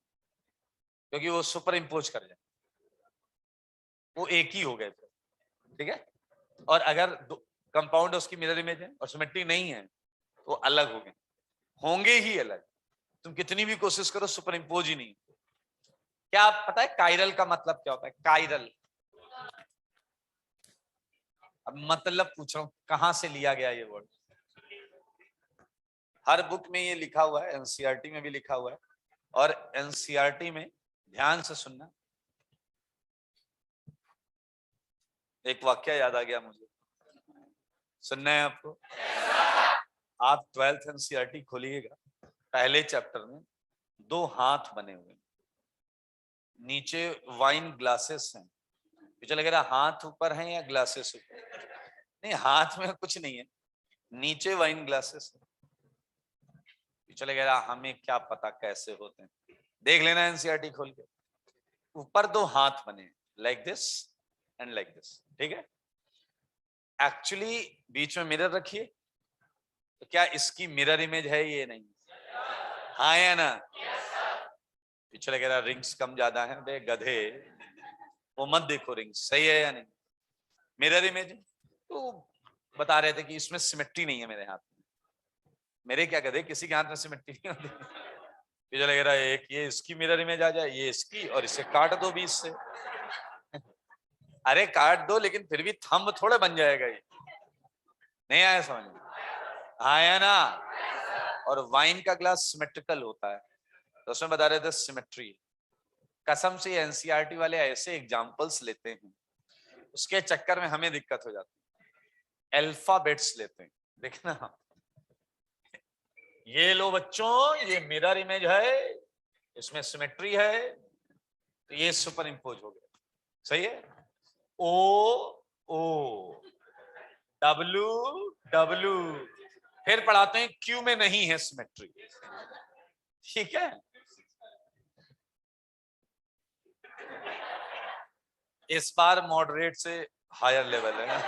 क्योंकि वो सुपर इम्पोज कर जाए, वो एक ही हो गए थे, ठीक है। और अगर कंपाउंड उसकी मिरर इमेज है और सिमेट्री नहीं है तो अलग हो गए, होंगे ही अलग। तुम कितनी भी कोशिश करो सुपर इम्पोज ही नहीं। क्या आप पता है कायरल का मतलब क्या होता है? कायरल, अब मतलब पूछ रहा हूं कहां से लिया गया ये वर्ड? हर बुक में ये लिखा हुआ है, एनसीईआरटी में भी लिखा हुआ है। और एनसीईआरटी में ध्यान से सुनना, एक वाक्य याद आ गया मुझे, सुनना है आपको। आप 12th एनसीईआरटी खोलिएगा, पहले चैप्टर में 2 हाथ बने हुए, नीचे वाइन ग्लासेस हैं। मुझे लग रहा हाथ ऊपर है या ग्लासेस ऊपर? नहीं, हाथ में कुछ नहीं है, नीचे वाइन ग्लासेस है। चले गया हमें क्या पता कैसे होते हैं, देख लेना एनसीईआरटी खोल के। ऊपर 2 हाथ बने, like this and like this, ठीक है। एक्चुअली बीच में मिरर रखिए, तो क्या इसकी मिरर इमेज है? ये नहीं, हाँ या ना? पीछे लग रहा रिंग्स कम ज्यादा है, बे गधे, वो मत देखो रिंग्स, सही है या नहीं? मिरर इमेज तो बता रहे थे कि इसमें सिमेट्री नहीं है मेरे हाथ में। मेरे क्या गधे, किसी के हाथ में सिमेट्री नहीं होती। पीछे लग रहा है एक ये इसकी मिरर इमेज आ जाए, ये इसकी, और इसे काट दो बीच से। अरे काट दो, लेकिन फिर भी थंब थोड़े बन जाएगा ये। नहीं आया समझ में? आया ना? और वाइन का ग्लास सिमेट्रिकल होता है, तो उसमें बता रहे थे सिमेट्री। कसम से एनसीईआरटी वाले ऐसे एग्जांपल्स लेते हैं, उसके चक्कर में हमें दिक्कत हो जाती है। अल्फाबेट्स लेते हैं, देखना, ये लो बच्चों, ये मिरर इमेज है, इसमें सिमेट्री है, तो ये सुपर इम्पोज हो गया। सही है? ओ ओ, डब्ल्यू डब्ल्यू, फिर पढ़ाते हैं क्यू में नहीं है सिमेट्री, ठीक है। इस बार मॉडरेट से हायर लेवल है।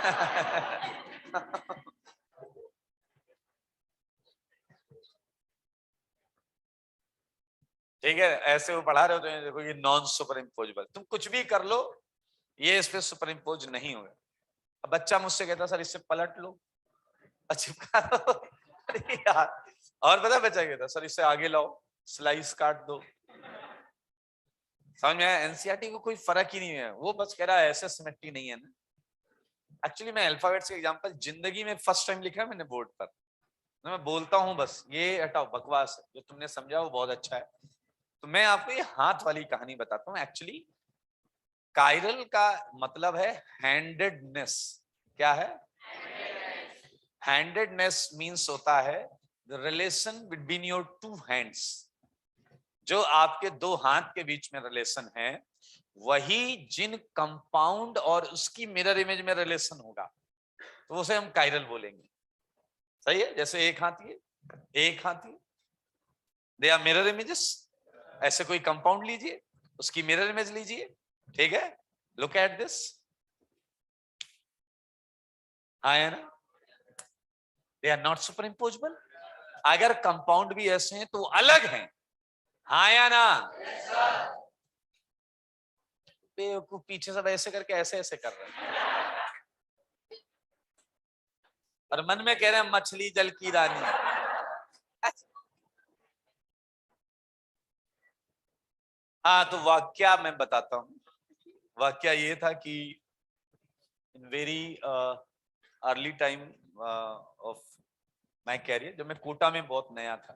ठीक है, ऐसे वो पढ़ा रहे हो तो देखो ये नॉन सुपर इम्पोजेबल, तुम कुछ भी कर लो ये इस पे सुपर इम्पोज नहीं होगा। अब बच्चा मुझसे कहता सर इससे पलट लो, चिपका दो। अरे यार, और पता बच्चा कहता सर इससे आगे लाओ, स्लाइस काट दो। समझ में आया? एनसीईआरटी को कोई फर्क ही नहीं है, वो बस कह रहा है ऐसे सिमेट्री नहीं है ना। एक्चुअली मैं अल्फाबेट्स के एग्जांपल जिंदगी में फर्स्ट टाइम लिखा है मैंने बोर्ड पर, तो मैं बोलता हूँ बस, ये हटाओ बकवास है, जो तुमने समझा वो बहुत अच्छा है। तो मैं आपको ये हाथ वाली कहानी बताता हूँ। एक्चुअली कायरल का मतलब है हैंडेडनेस। क्या है? हैंडेडनेस मीन्स होता है the relation between your two hands. जो आपके दो हाथ के बीच में रिलेशन है, वही जिन कंपाउंड और उसकी मिरर इमेज में रिलेशन होगा तो उसे हम कायरल बोलेंगे। सही है? जैसे एक हाथी है, एक हाथी, दे आर मिरर इमेजेस। ऐसे कोई कंपाउंड लीजिए, उसकी मिरर इमेज लीजिए, ठीक है? लुक एट दिस, हाँ है ना? They are not superimposable. अगर कंपाउंड भी ऐसे हैं तो अलग हैं, हाँ या ना? बेवकूफ, पीछे सब ऐसे करके ऐसे ऐसे कर रहे हैं और मन में कह रहे हैं मछली जल की रानी। हाँ, तो वाक्या मैं बताता हूँ। वाक्या ये था कि in very early time of my career, जब मैं कोटा में बहुत नया था,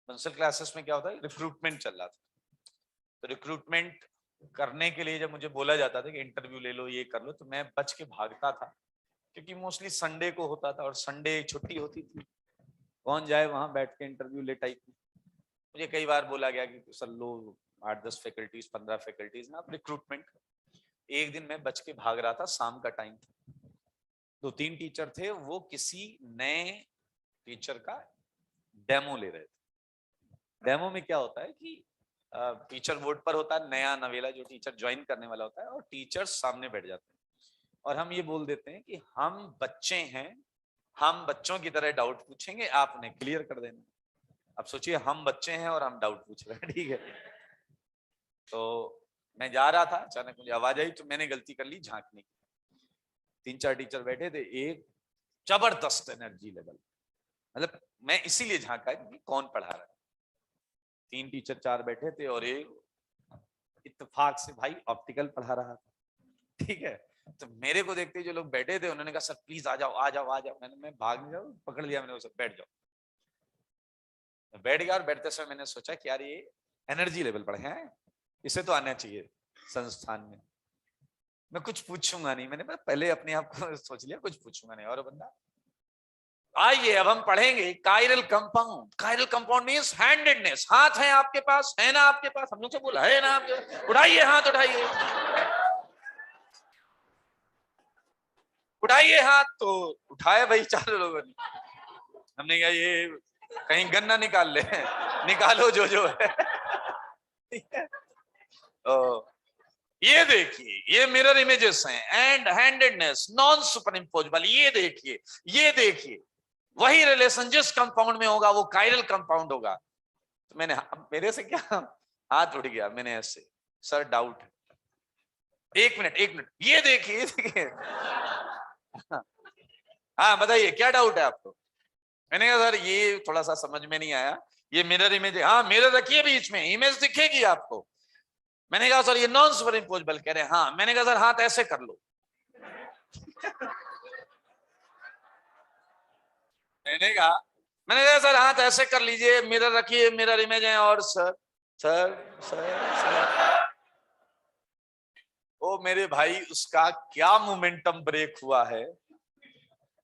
कंसल क्लासेस में क्या होता है, रिक्रूटमेंट चल रहा था। तो रिक्रूटमेंट करने के लिए जब मुझे बोला जाता था कि इंटरव्यू ले लो, ये कर लो, तो मैं बच के भागता था, क्योंकि मोस्टली संडे को होता था और संडे छुट्टी होती थी, कौन जाए वहां बैठ के इंटरव्यू ले टाइप में। मुझे कई बार बोला गया कि सर लो 8-10 फैकल्टीज 15 फैकल्टीज ना आप रिक्रूटमेंट। एक दिन मैं बच के भाग रहा था, शाम का टाइम था, 2-3 टीचर थे, वो किसी नए टीचर का डेमो ले रहे थे। डेमो में क्या होता है कि टीचर बोर्ड पर होता है, नया नवेला जो टीचर ज्वाइन करने वाला होता है, और टीचर्स सामने बैठ जाते हैं और हम ये बोल देते हैं कि हम बच्चे हैं, हम बच्चों की तरह डाउट पूछेंगे, आप उन्हें क्लियर कर देना। अब सोचिए हम बच्चे हैं और हम डाउट पूछ रहे हैं, ठीक है? तो मैं जा रहा था, अचानक मुझे आवाज आई, तो मैंने गलती कर ली झांकने की। 3-4 टीचर बैठे थे, एक जबरदस्त एनर्जी लेवल, मतलब मैं इसीलिए झांका कि कौन पढ़ा रहा है। 3 टीचर 4 बैठे थे और एक इत्तेफाक से भाई ऑप्टिकल पढ़ा रहा था, ठीक है? तो मेरे को देखते जो लोग बैठे थे उन्होंने कहा सर प्लीज आ जाओ आ जाओ आ जाओ। मैं भाग नहीं जाऊँ, पकड़ लिया मैंने उसे, बैठ जाओ। बैठ गया और बैठते समय मैंने सोचा कि यार ये एनर्जी लेवल पढ़े हैं, इसे तो आना चाहिए संस्थान में। मैं कुछ पूछूंगा नहीं, मैंने पहले अपने आप को सोच लिया कुछ पूछूंगा नहीं। और बंदा, आइए अब हम पढ़ेंगे chiral compound. Chiral compound means handedness, हाथ है आपके पास, है ना आपके पास? हम लोग से बोला है ना आपके, उठाइए हाथ, उठाइए उठाइए हाथ। तो उठाए भाई 4 लोगों ने। हमने कहा ये कहीं गन्ना निकाल ले, निकालो जो जो है। तो ये देखिए, ये मिरर इमेजेस हैं, and handedness, non super imposable. ये देखिए, ये देखिए, वही रिलेशन जिस कंपाउंड में होगा वो कायरल कंपाउंड होगा। तो मैंने, मेरे से क्या हाथ उठ गया, मैंने ऐसे, सर डाउट है। 1 मिनट 1 मिनट, ये देखिए, ये देखिए। हाँ बताइए क्या डाउट है आपको? मैंने कहा सर ये थोड़ा सा समझ में नहीं आया, ये मिरर इमेज, हाँ मिरर रखिए बीच में, इमेज दिखेगी आपको। मैंने कहा सर ये नॉन सुपर इम्पोजेबल कह रहे हैं। हाँ, मैंने कहा सर हाथ ऐसे कर लो। मैंने कहा सर हाथ ऐसे कर लीजिए, मिरर रखिए, मिरर इमेज है। और सर सर सर ओ मेरे भाई, उसका क्या मोमेंटम ब्रेक हुआ है।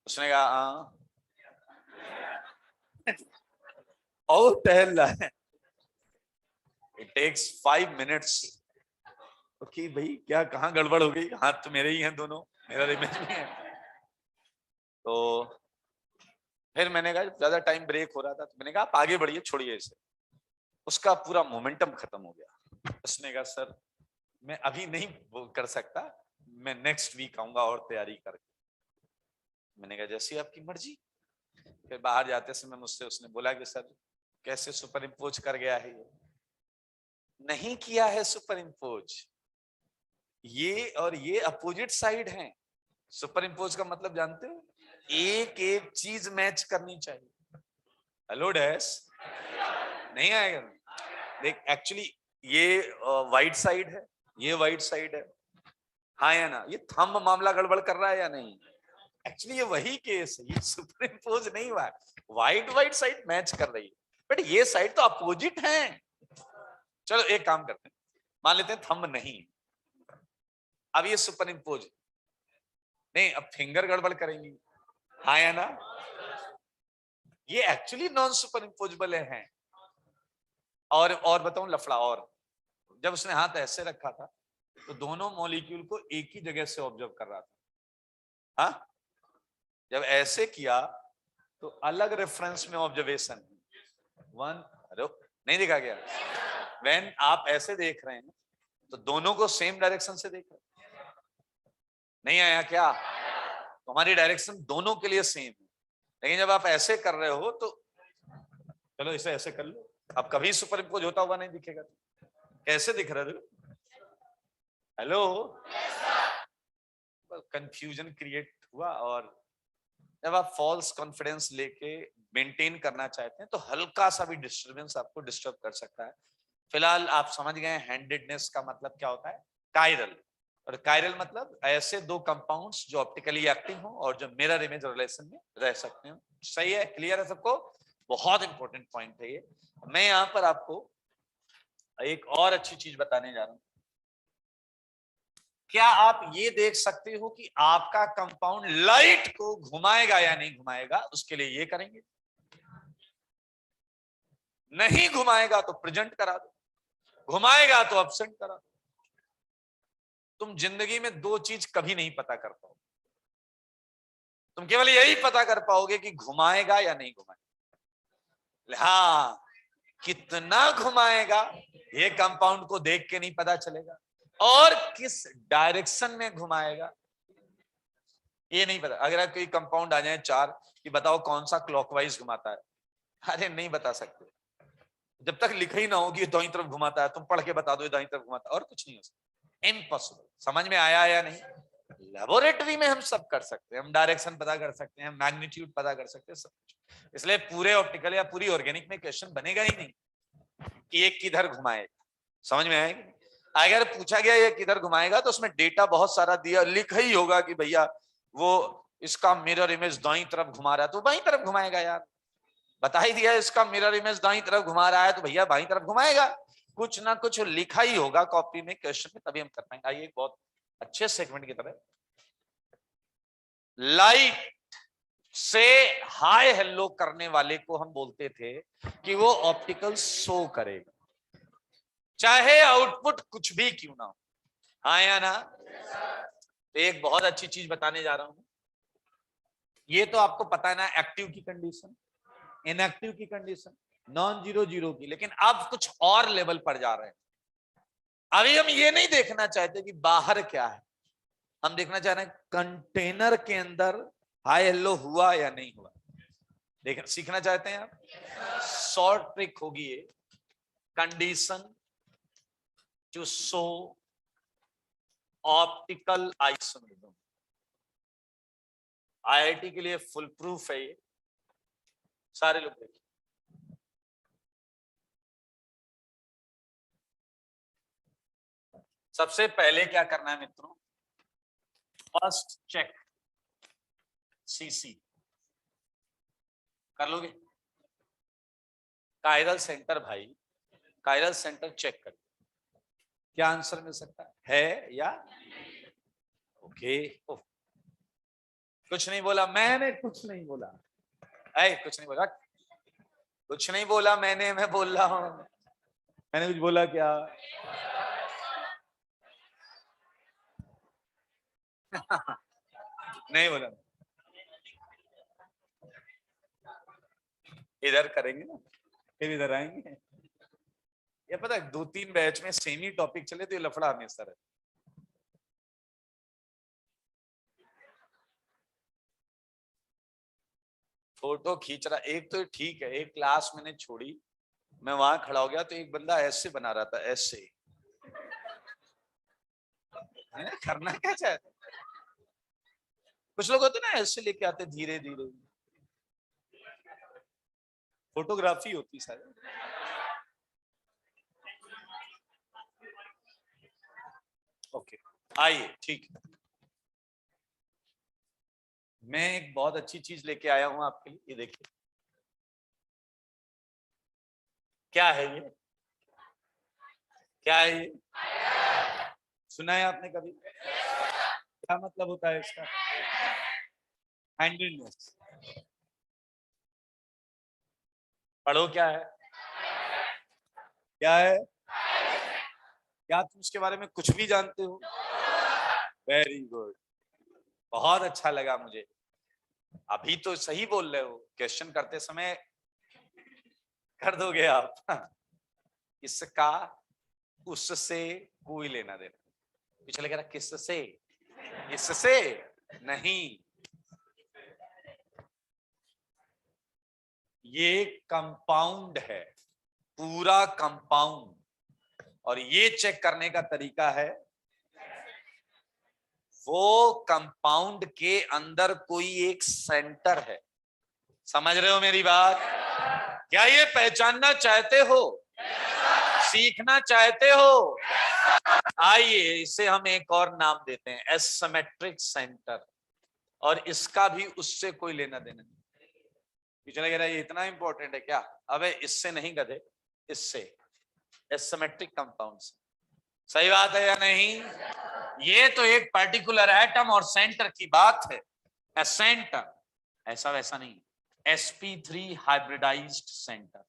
उसने कहा हाँ, और टहल रहा है। It takes 5 minutes. ओके भाई, क्या कहाँ गड़बड़ हो गई? हाथ तो मेरे ही हैं दोनों, मेरा इमेज नहीं है। तो फिर मैंने कहा ज्यादा टाइम ब्रेक हो रहा था, तो मैंने कहा आप आगे बढ़िए, छोड़िए इसे। उसका पूरा मोमेंटम खत्म हो गया। उसने कहा सर मैं अभी नहीं वो कर सकता, मैं नेक्स्ट वीक आऊंगा और तैयारी करके। मैंने कहा जैसी आपकी मर्जी। फिर बाहर जाते समय मुझसे उसने बोला कि सर कैसे सुपर इम्पोज कर गया है ये। नहीं किया है सुपर इम्पोज, ये और ये अपोजिट साइड हैं। सुपर इम्पोज का मतलब जानते हो, एक एक चीज मैच करनी चाहिए। हेलो डैश, नहीं आएगा। देख एक्चुअली ये वाइट साइड है, ये वाइट साइड है, हाँ या ना? ये थंब मामला गड़बड़ कर रहा है या नहीं? एक्चुअली ये वही केस है, ये सुपर इम्पोज नहीं हुआ है, वाइट वाइट साइड मैच कर रही है, बट ये साइड तो अपोजिट है। चलो एक काम करते हैं, मान लेते हैं थंब नहीं, अब ये सुपर इम्पोज नहीं, अब फिंगर गड़बड़ करेंगी, हाँ या ना? ये एक्चुअली नॉन सुपर इम्पोजेबल है। और बताऊं लफड़ा, और जब उसने हाथ ऐसे रखा था तो दोनों मॉलिक्यूल को एक ही जगह से ऑब्जर्व कर रहा था। हाँ, जब ऐसे किया तो अलग रेफरेंस में ऑब्जर्वेशन, वन, हेलो, नहीं देखा गया? व्हेन आप ऐसे देख रहे हैं तो दोनों को सेम डायरेक्शन से देख रहे हैं, नहीं आया क्या? तो हमारी डायरेक्शन दोनों के लिए सेम है, लेकिन जब आप ऐसे कर रहे हो तो चलो इसे ऐसे कर लो, अब कभी सुपर इम्पोज होता हुआ नहीं दिखेगा। कैसे दिख रहा है? हेलो, कंफ्यूजन क्रिएट हुआ। और जब आप फॉल्स कॉन्फिडेंस लेके मेंटेन करना चाहते हैं तो हल्का सा भी डिस्टरबेंस आपको डिस्टर्ब कर सकता है। फिलहाल आप समझ गए हैंडेडनेस का मतलब क्या होता है, कायरल। और कायरल मतलब ऐसे दो कंपाउंड्स जो ऑप्टिकली एक्टिव हो और जो मिरर इमेज रिलेशन में रह सकते हो। सही है, क्लियर है सबको? बहुत इंपॉर्टेंट पॉइंट है ये। मैं यहां पर आपको एक और अच्छी चीज बताने जा रहा हूं। क्या आप ये देख सकते हो कि आपका कंपाउंड लाइट को घुमाएगा या नहीं घुमाएगा? उसके लिए ये करेंगे, नहीं घुमाएगा तो प्रेजेंट करा दो, घुमाएगा तो एब्सेंट करा दो। तुम जिंदगी में दो चीज कभी नहीं पता कर पाओगे, तुम केवल यही पता कर पाओगे कि घुमाएगा या नहीं घुमाएगा। हाँ, कितना घुमाएगा ये कंपाउंड को देख के नहीं पता चलेगा, और किस डायरेक्शन में घुमाएगा ये नहीं पता। अगर कोई कंपाउंड आ जाए चार कि बताओ कौन सा क्लॉकवाइज घुमाता है, अरे नहीं बता सकते जब तक लिखा ही ना हो कि ये दाईं तरफ घुमाता है। तुम पढ़ के बता दो ये दाईं तरफ घुमाता है, और कुछ नहीं हो सकता, इम्पॉसिबल। समझ में आया या नहीं? लेबोरेटरी में हम सब कर सकते हैं, हम डायरेक्शन पता कर सकते हैं, मैग्नीट्यूड पता कर सकते हैं, सब कुछ। इसलिए पूरे ऑप्टिकल या पूरी ऑर्गेनिक में क्वेश्चन बनेगा ही नहीं कि ये किधर घुमाएगा। समझ में आएगा? अगर पूछा गया ये किधर घुमाएगा तो उसमें डेटा बहुत सारा दिया, लिखा ही होगा कि भैया वो इसका मिरर इमेज दाईं तरफ घुमा रहा है तो बाईं तरफ घुमाएगा। यार बता ही दिया इसका मिरर इमेज दाईं तरफ घुमा रहा है तो भैया बाईं तरफ घुमाएगा। कुछ ना कुछ लिखा ही होगा कॉपी में क्वेश्चन में, तभी हम कर पाएंगे। आइए एक बहुत अच्छे सेगमेंट की तरह, लाइट से हाय हेलो करने वाले को हम बोलते थे कि वो ऑप्टिकल शो करेगा, चाहे आउटपुट कुछ भी क्यों ना हो, हाँ या ना? तो एक बहुत अच्छी चीज बताने जा रहा हूं। ये तो आपको पता है ना, एक्टिव की कंडीशन, इनएक्टिव की कंडीशन, नॉन जीरो जीरो की। लेकिन अब कुछ और लेवल पर जा रहे हैं। अभी हम ये नहीं देखना चाहते कि बाहर क्या है, हम देखना चाह रहे हैं कंटेनर के अंदर हाई हेलो हुआ या नहीं हुआ। देख सीखना चाहते हैं आप? शॉर्ट ट्रिक होगी ये, condition to show optical isomerism. IIT के लिए फुल प्रूफ है ये, सारे लोग देखिए। सबसे पहले क्या करना है मित्रों, फर्स्ट चेक सीसी कर लोगे। कायरल सेंटर भाई, कायरल सेंटर चेक कर, क्या आंसर मिल सकता है या? ओके, कुछ नहीं बोला मैंने, कुछ नहीं बोला, कुछ नहीं बोला, कुछ नहीं बोला मैंने, मैं बोल रहा हूं। मैंने कुछ बोला क्या? नहीं बोला। इधर करेंगे ना, फिर इधर आएंगे। ये पता है 2-3 बैच में सेम ही टॉपिक चले तो ये लफड़ा हमेशा रहता। फोटो खींच रहा, एक तो ठीक है, एक क्लास मैंने छोड़ी, मैं वहां खड़ा हो गया तो एक बंदा ऐसे बना रहा था, ऐसे। करना क्या चाहते, कुछ लोग होते ना ऐसे लेके आते धीरे धीरे, फोटोग्राफी होती शायद। ओके, आइए, ठीक है। मैं एक बहुत अच्छी चीज लेके आया हूं आपके लिए, ये देखिए। क्या है ये? क्या है ये? सुना है आपने कभी? क्या मतलब होता है इसका? हैंडीनेस। पढ़ो, क्या है? क्या है? क्या तुम उसके बारे में कुछ भी जानते हो? वेरी गुड, बहुत अच्छा लगा मुझे। अभी तो सही बोल रहे हो, क्वेश्चन करते समय कर दोगे आप। इसका उससे कोई लेना देना, पिछले कह रहा किससे, इससे नहीं। ये कंपाउंड है, पूरा कंपाउंड। और ये चेक करने का तरीका है, वो कंपाउंड के अंदर कोई एक सेंटर है। समझ रहे हो मेरी बात? क्या ये पहचानना चाहते हो? सीखना चाहते हो? आइए, इसे हम एक और नाम देते हैं, एसिमेट्रिक सेंटर। और इसका भी उससे कोई लेना देना नहीं। पिछले कह रहा है ये इतना इंपॉर्टेंट है क्या? अबे इससे नहीं गधे, इससे, एसिमेट्रिक कंपाउंड से। सही बात है या नहीं? ये तो एक पर्टिकुलर एटम और सेंटर की बात है। सेंटर ऐसा वैसा नहीं, sp3 hybridised centre.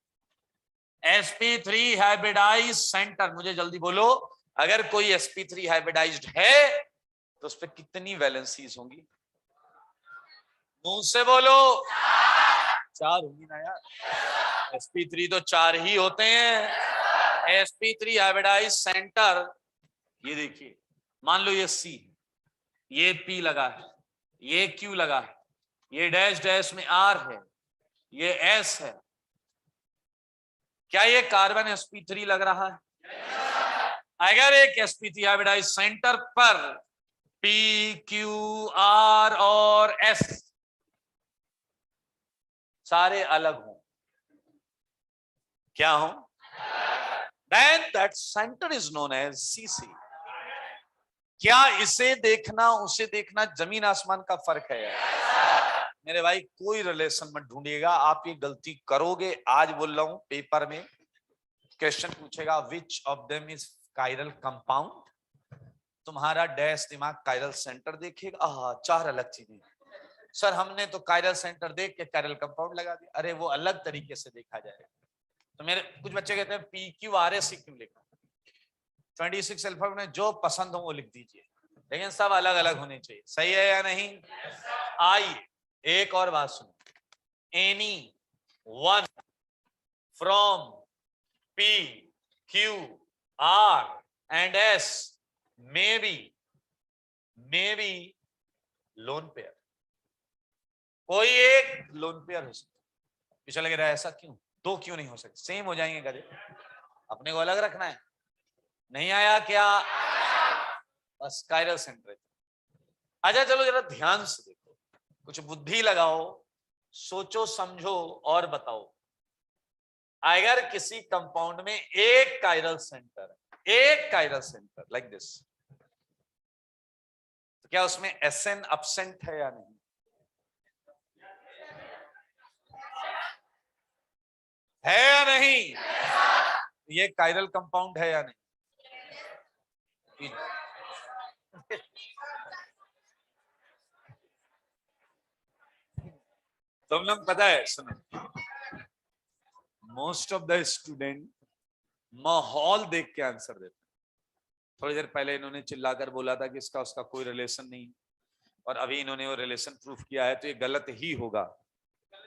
sp3 hybridised centre, मुझे जल्दी बोलो, अगर कोई sp3 हाइब्रिडाइज्ड है तो उस पर कितनी वैलेंसीज होंगी? मुंह से बोलो। 4 होंगी ना यार, sp3 तो 4 ही होते हैं। sp3 हाइब्रिडाइज्ड सेंटर, ये देखिए, मान लो ये C, ये P लगा है, ये Q लगा है, ये डैश डैश में R है, ये S है। क्या ये कार्बन sp3 लग रहा है? अगर एक sp3 हाइब्रिडाइज्ड सेंटर पर P, Q, R और S सारे अलग हों, क्या हो? Then that center is known as CC. क्या इसे देखना उसे देखना जमीन आसमान का फर्क है यार। मेरे भाई, कोई रिलेशन मत ढूंढिएगा, आप ये गलती करोगे। आज बोल रहा हूं, पेपर में क्वेश्चन पूछेगा which of them is chiral compound, तुम्हारा डैश दिमाग कायरल सेंटर देखेगा, 4 अलग चीजें। सर हमने तो कायरल सेंटर देख के कायरल कंपाउंड लगा दिया। अरे वो अलग तरीके से देखा जाएगा। तो मेरे कुछ बच्चे कहते हैं PQRS क्यों लिखा? 26 अल्फाबेट में जो पसंद हो वो लिख दीजिए, लेकिन सब अलग अलग होने चाहिए। सही है या नहीं? आइए एक और बात सुनो, any one from P, Q, R and S may be lone pair. कोई एक लोन पेयर हो सकता। पीछे लग रहा है ऐसा क्यों? 2 क्यों नहीं हो सकते? सेम हो जाएंगे गधे, अपने को अलग रखना है। नहीं आया क्या? बस कायरल सेंटर। अच्छा चलो जरा ध्यान से देखो, कुछ बुद्धि लगाओ, सोचो समझो और बताओ। अगर किसी कंपाउंड में एक कायरल सेंटर लाइक दिस, तो क्या उसमें SN एब्सेंट है या नहीं? है या नहीं? ये कायरल कंपाउंड है या नहीं? तुम लोग पता है, सुनो, मोस्ट ऑफ द स्टूडेंट माहौल देख के आंसर देते। थोड़ी देर पहले इन्होंने चिल्लाकर बोला था कि इसका उसका कोई रिलेशन नहीं, और अभी इन्होंने वो रिलेशन प्रूफ किया है, तो ये गलत ही होगा।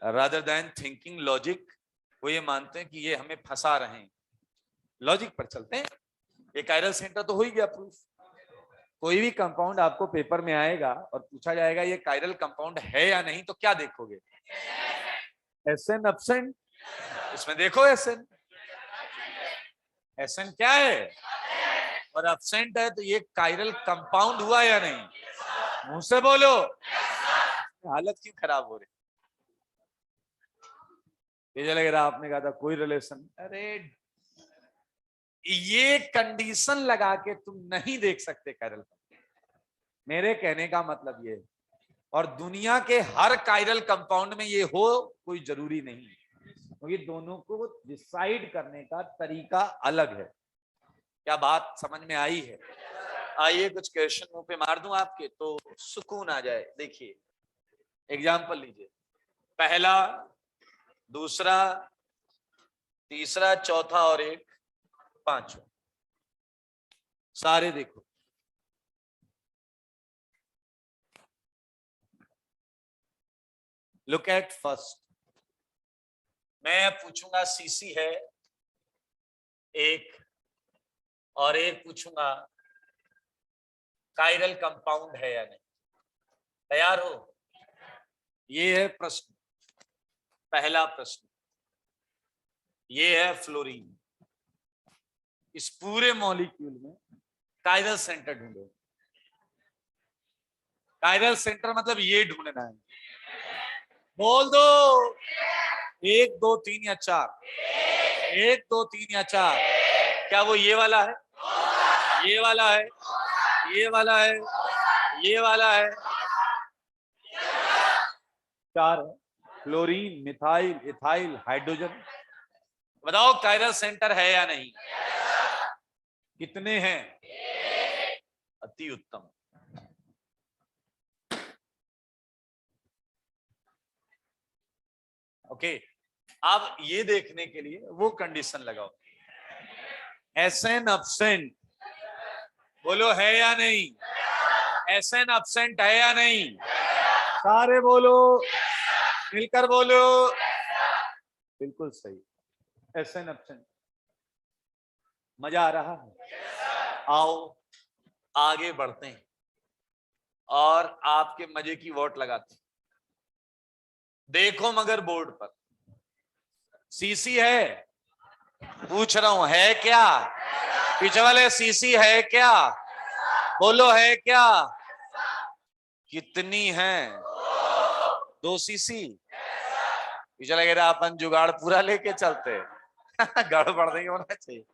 रादर देन थिंकिंग लॉजिक, वो ये मानते हैं कि ये हमें फंसा रहे हैं। लॉजिक पर चलते हैं। ये कायरल सेंटर तो हो ही गया प्रूफ। कोई भी कंपाउंड आपको पेपर में आएगा और पूछा जाएगा ये कायरल कंपाउंड है या नहीं, तो क्या देखोगे? SN absent. इसमें देखो एसएन, एसएन क्या है और एब्सेंट है, तो ये कायरल कंपाउंड हुआ या नहीं? मुंह से बोलो, हालत क्यों खराब हो रही? ये लग रहा आपने कहा था कोई रिलेशन। अरे ये कंडीशन लगा के तुम नहीं देख सकते कायरल। मेरे कहने का मतलब ये, और दुनिया के हर कायरल कंपाउंड में ये हो कोई जरूरी नहीं, क्योंकि दोनों को डिसाइड करने का तरीका अलग है। क्या बात समझ में आई है? आइए कुछ क्वेश्चन मुंह पे मार दूं आपके तो सुकून आ जाए। देखिए एग्जाम्पल लीजिए, पहला, दूसरा, तीसरा, चौथा और एक पांचवा, सारे देखो। Look at first. मैं पूछूंगा सीसी है एक, और एक पूछूंगा कायरल कंपाउंड है या नहीं। तैयार हो? ये है प्रश्न, पहला प्रश्न। ये है फ्लोरीन। इस पूरे मॉलिक्यूल में कायरल सेंटर ढूंढो। कायरल सेंटर मतलब ये ढूंढना है। बोल दो, 1 2 3 या 4। 1 2 3 या 4। क्या वो ये वाला है, ये वाला है, ये वाला है, ये वाला है? 4 है। Fluorine, methyl, ethyl, hydrogen. बताओ कायरल सेंटर है या नहीं? कितने हैं? अति उत्तम। ओके, अब ये देखने के लिए वो कंडीशन लगाओ, एसएन एब्सेंट। बोलो है या नहीं? एसएन एब्सेंट है या नहीं? सारे बोलो, मिलकर बोलो। बिल्कुल सही, एसएन एब्सेंट। मजा आ रहा है? आओ आगे बढ़ते हैं और आपके मजे की वोट लगाते हैं। देखो मगर बोर्ड पर सीसी है, पूछ रहा हूं है क्या? पीछे वाले सीसी है क्या? बोलो है क्या? कितनी है? 2 सीसी। पीछे लगे रहा अपन जुगाड़ पूरा लेके चलते गड़बड़ नहीं होना चाहिए।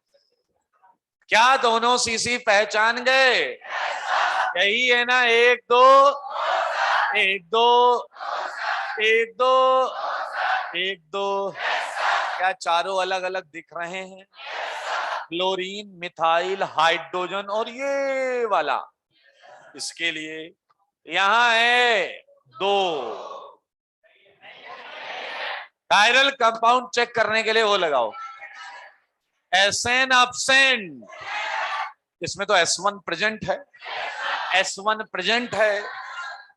क्या दोनों सीसी पहचान गए? यही है ना? 1 2 1 2 1 2 1 2। क्या चारों अलग अलग दिख रहे हैं? क्लोरीन, मिथाइल, हाइड्रोजन और ये वाला। इसके लिए यहां है 2। कायरल कंपाउंड चेक करने के लिए वो लगाओ, एसएन एब्सेंट। इसमें तो S1 प्रेजेंट है, S1 प्रेजेंट है।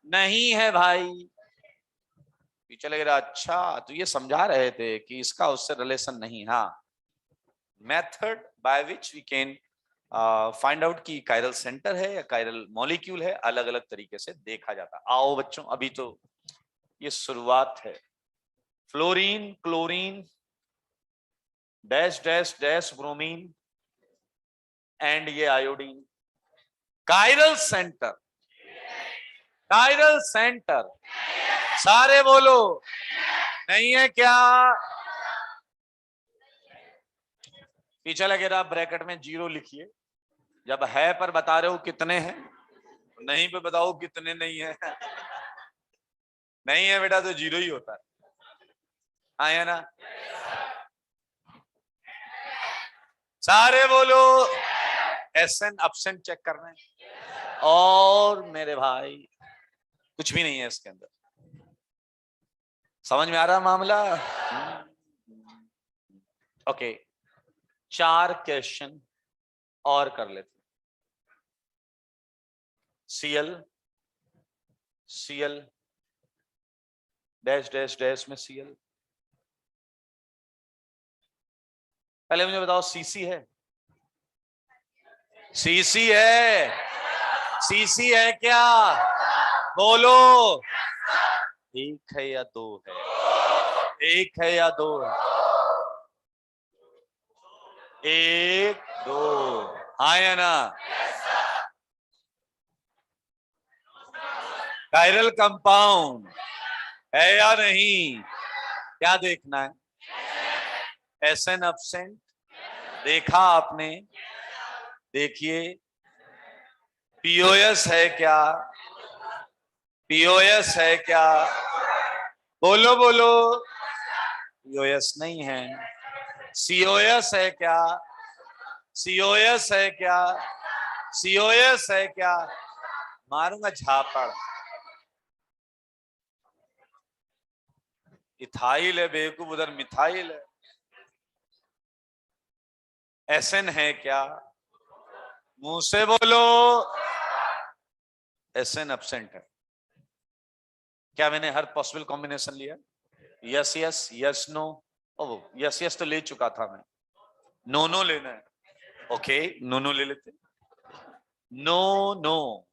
नहीं है भाई। पीछे लग रहा अच्छा तो ये समझा रहे थे कि इसका उससे रिलेशन नहीं। हाँ, method by which we can find out कि कायरल सेंटर है या कायरल मॉलिक्यूल है, अलग अलग तरीके से देखा जाता। आओ बच्चों, अभी तो ये शुरुआत है। Fluorine, chlorine, dash dash dash, bromine and ये iodine. Chiral centre, chiral centre. सारे बोलो, नहीं है क्या? पीछे लगे रहा ब्रैकेट में 0 लिखिए। जब है पर बता रहे हो कितने हैं, नहीं पे बताओ कितने नहीं है। नहीं है बेटा तो 0 ही होता है। आया ना? सारे बोलो, एसएन एब्सेंट चेक करना है। और मेरे भाई कुछ भी नहीं है इसके अंदर। समझ में आ रहा मामला? ओके, 4 क्वेश्चन और कर लेते। Cl, Cl dash dash dash में Cl। पहले मुझे बताओ सीसी है? सीसी है, सीसी है क्या? बोलो। एक है या दो है? एक है या दो है? एक दो, हाँ या ना? कायरल कंपाउंड है या नहीं? क्या देखना है? एसएन एब्सेंट देखा आपने? देखिए पीओएस है क्या? पीओएस है क्या? बोलो बोलो। पीओएस नहीं है। सीओएस है क्या? सीओएस है क्या? सीओएस है क्या? मारूंगा झापड़। इथाइल है बेवकूफ, उधर मिथाइल है। एसएन है क्या? मुंह से बोलो। एसएन एब्सेंट है क्या? मैंने हर पॉसिबल कॉम्बिनेशन लिया? Yes yes, yes no. Oh yes yes तो ले चुका था मैं। नो नो लेना है। ओके नो नो ले लेते। नो नो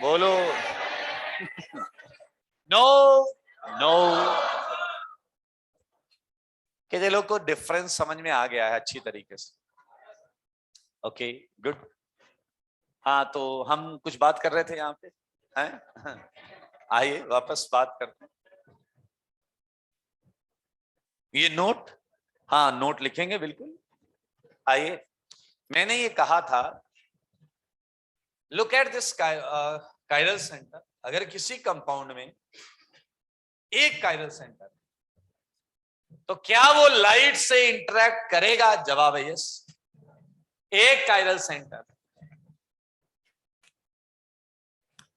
बोलो। No no. कितने लोग को डिफरेंस समझ में आ गया है अच्छी तरीके से? Okay good. हाँ तो हम कुछ बात कर रहे थे यहाँ पे, हैं? आइए वापस बात करते हैं। ये नोट, हाँ नोट लिखेंगे बिल्कुल। आइए, मैंने ये कहा था, look at this chiral centre. अगर किसी कंपाउंड में एक कायरल सेंटर, तो क्या वो लाइट से इंटरेक्ट करेगा? जवाब है यस। एक कायरल सेंटर